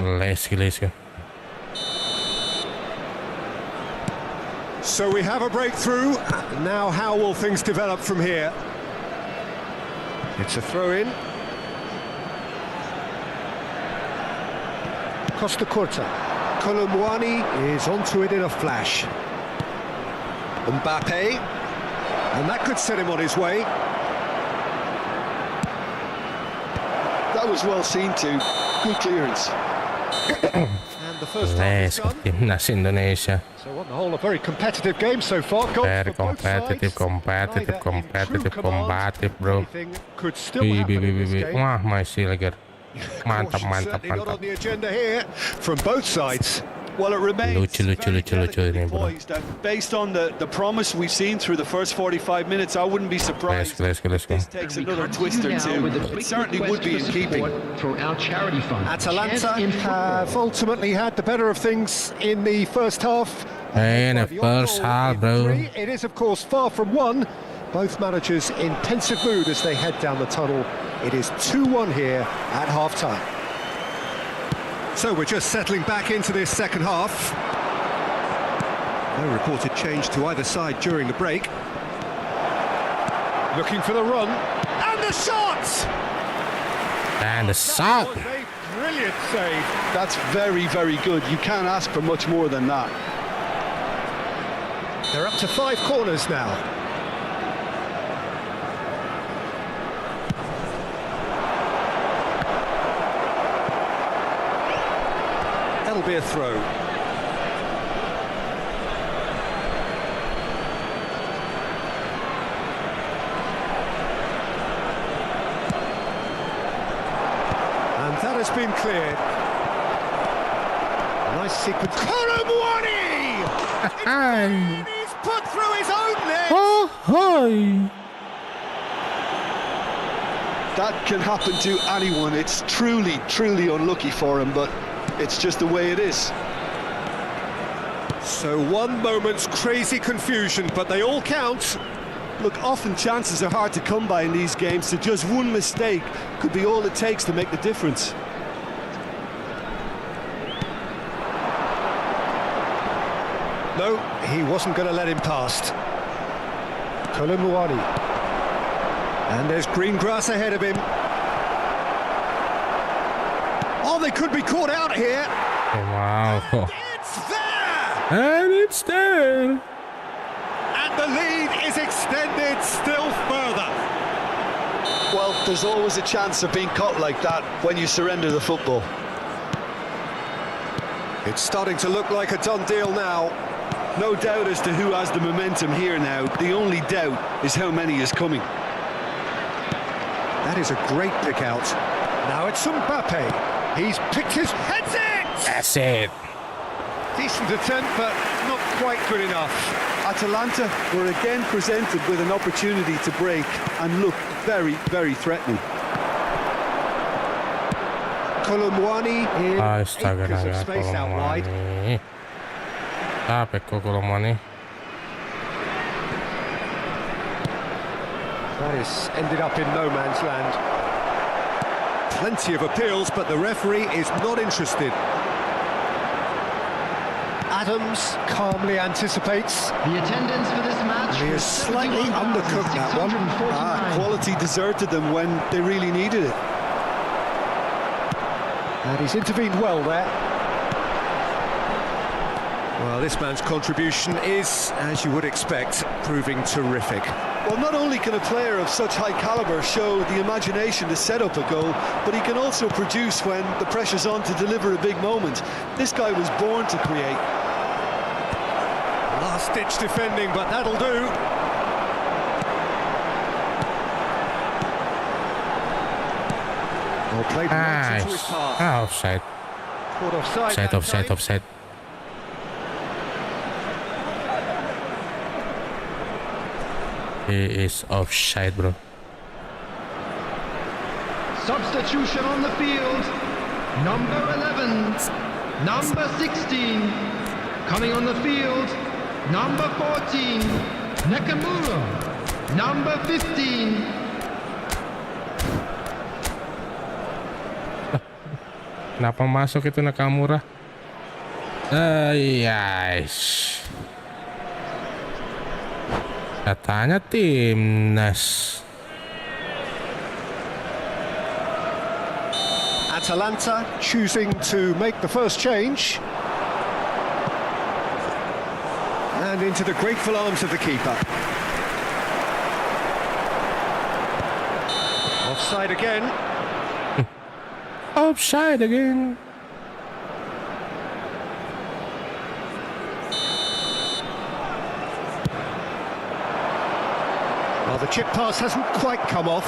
Let's go.
So we have a breakthrough. Now how will things develop from here? It's a throw-in. Costa Curta. Colomwani is onto it in a flash. Mbappe. And that could set him on his way.
That was well seen too. Good clearance.
And the first half is
Let's go.
done.
Timnas Indonesia.
So on the whole, a very competitive game so far. Goals
Very
for both
competitive,
sides.
competitive,
Neither in
competitive,
true command.
combative, bro.
Anything could still happen in this game.
Wah, masih lagi. Mantap,
Caution
mantap,
certainly not
mantap.
on the agenda here from both sides.
Well, it remains
Lucu
very
ini,
delicately
bro.
poised, and based on the promise we've seen through the first 45 minutes, I wouldn't be surprised
Let's go.
if this takes
We
another
continue
twist or
now
two.
with a
It
quick
certainly would be in
request for
keeping.
support for our charity fund.
Atalanta
Chance in
have
football.
ultimately had the better of things in the first half.
In the
By
first
own goal
half,
in
bro.
3. It is, of course, far from one. Both managers in pensive mood as they head down the tunnel. It is 2-1 here at half-time. So we're just settling back into this second half. No reported change to either side during the break. Looking for the run. And the shot!
And the
That
shot.
was a brilliant save.
That's very, very good. You can't ask for much more than that.
They're up to 5 corners now. That'll be a throw. And that has been cleared. Nice sequence. Colomwani!
Hi.
He's put through his own net.
Oh, hi.
That can happen to anyone. It's truly, truly unlucky for him, but it's just the way it is.
So one moment's crazy confusion, but they all count.
Look, often chances are hard to come by in these games, so just one mistake could be all it takes to make the difference.
No, he wasn't going to let him past. Kolumuani. And there's green grass ahead of him. Oh, they could be caught out here.
Oh, wow.
It's there!
And it's there.
And the lead is extended still further.
Well, there's always a chance of being caught like that when you surrender the football.
It's starting to look like a done deal now.
No doubt as to who has the momentum here now. The only doubt is how many is coming.
That is a great pick out. Now it's Mbappe. He's picked his heads it!
That's it.
Decent attempt, but not quite good enough.
Atalanta were again presented with an opportunity to break and look very, very threatening.
Kolumuani in
Astaga,
acres of space out wide.
Capek kok Kolumuani.
That is ended up in no man's land. Plenty of appeals, but the referee is not interested. Adams calmly anticipates.
The attendance for this match
He is
was
slightly undercooked, that one.
71,649.
Quality deserted them when they really needed it.
And he's intervened well there. Well, this man's contribution is, as you would expect, proving terrific.
Well, not only can a player of such high caliber show the imagination to set up a goal, but he can also produce when the pressure's on to deliver a big moment. This guy was born to create.
Last-ditch defending, but that'll do. Well played right into his
Nice.
path.
Ah, offside.
Caught offside.
Offside,
that
offside,
time.
offside. He is offside, bro.
Substitution on the field. Number 11. Number 16. Coming on the field. Number 14. Nakamura. Number 15.
Kenapa masuk itu Nakamura? Yes. Katanya timnas.
Atalanta choosing to make the first change. And into the grateful arms of the keeper. Offside again.
Offside again.
Well, the chip pass hasn't quite come off.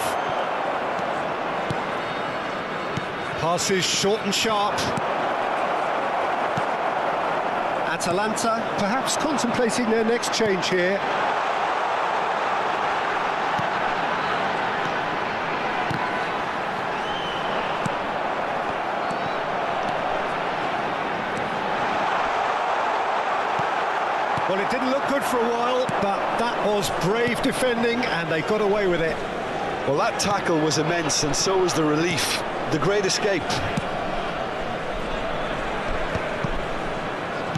Pass is short and sharp. Atalanta perhaps contemplating their next change here. Well, it didn't look good for a while, but that was brave defending and they got away with it.
Well, that tackle was immense, and so was the relief. The great escape.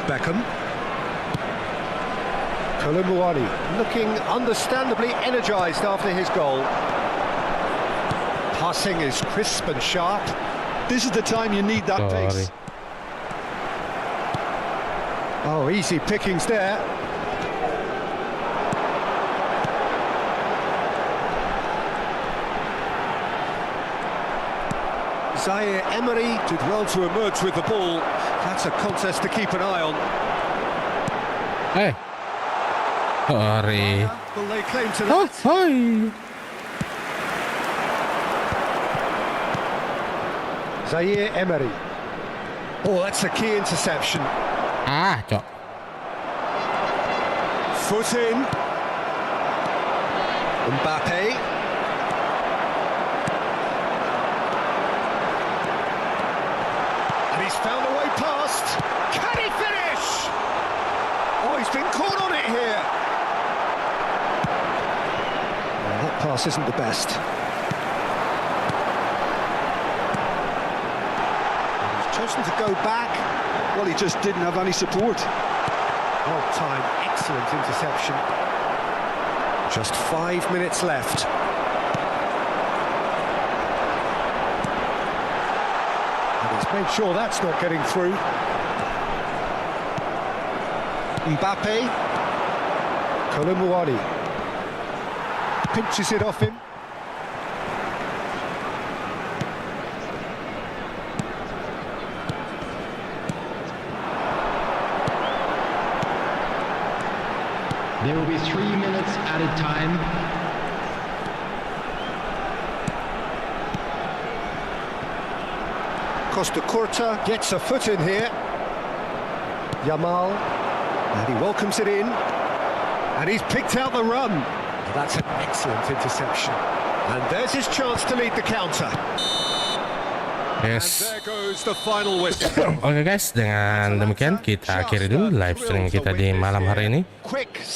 Beckham. Kolumuani looking understandably energised after his goal. Passing is crisp and sharp.
This is the time you need that
Sorry.
pace.
Oh, easy pickings there. Zaire Emery did well to emerge with the ball. That's a contest to keep an eye on.
Hey. Sorry.
Will they claim to
Oh,
that?
hi.
Zaire Emery. Oh, that's a key interception.
Ah, cok.
Foot in. Mbappe. And he's found a way past. Can he finish? Oh, he's been caught on it here. pass isn't the best. He's chosen to go back.
Well, he just didn't have any support.
Well timed, excellent interception. Just 5 minutes left. And he's made sure that's not getting through. Mbappe. Kolumuani. Pinches it off him.
There will be 3 minutes added time.
Costa Curta gets a foot in here. Yamal. And he welcomes it in. And he's picked out the run. That's an excellent interception. And there's his chance to lead the counter.
Yes.
And there goes the final whistle.
Oke guys, dengan demikian kita akhiri dulu live stream kita di malam hari ini.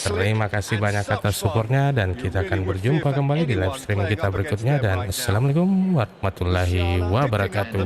Terima kasih banyak atas supportnya, dan kita akan berjumpa kembali di live stream kita berikutnya, dan assalamualaikum warahmatullahi wabarakatuh.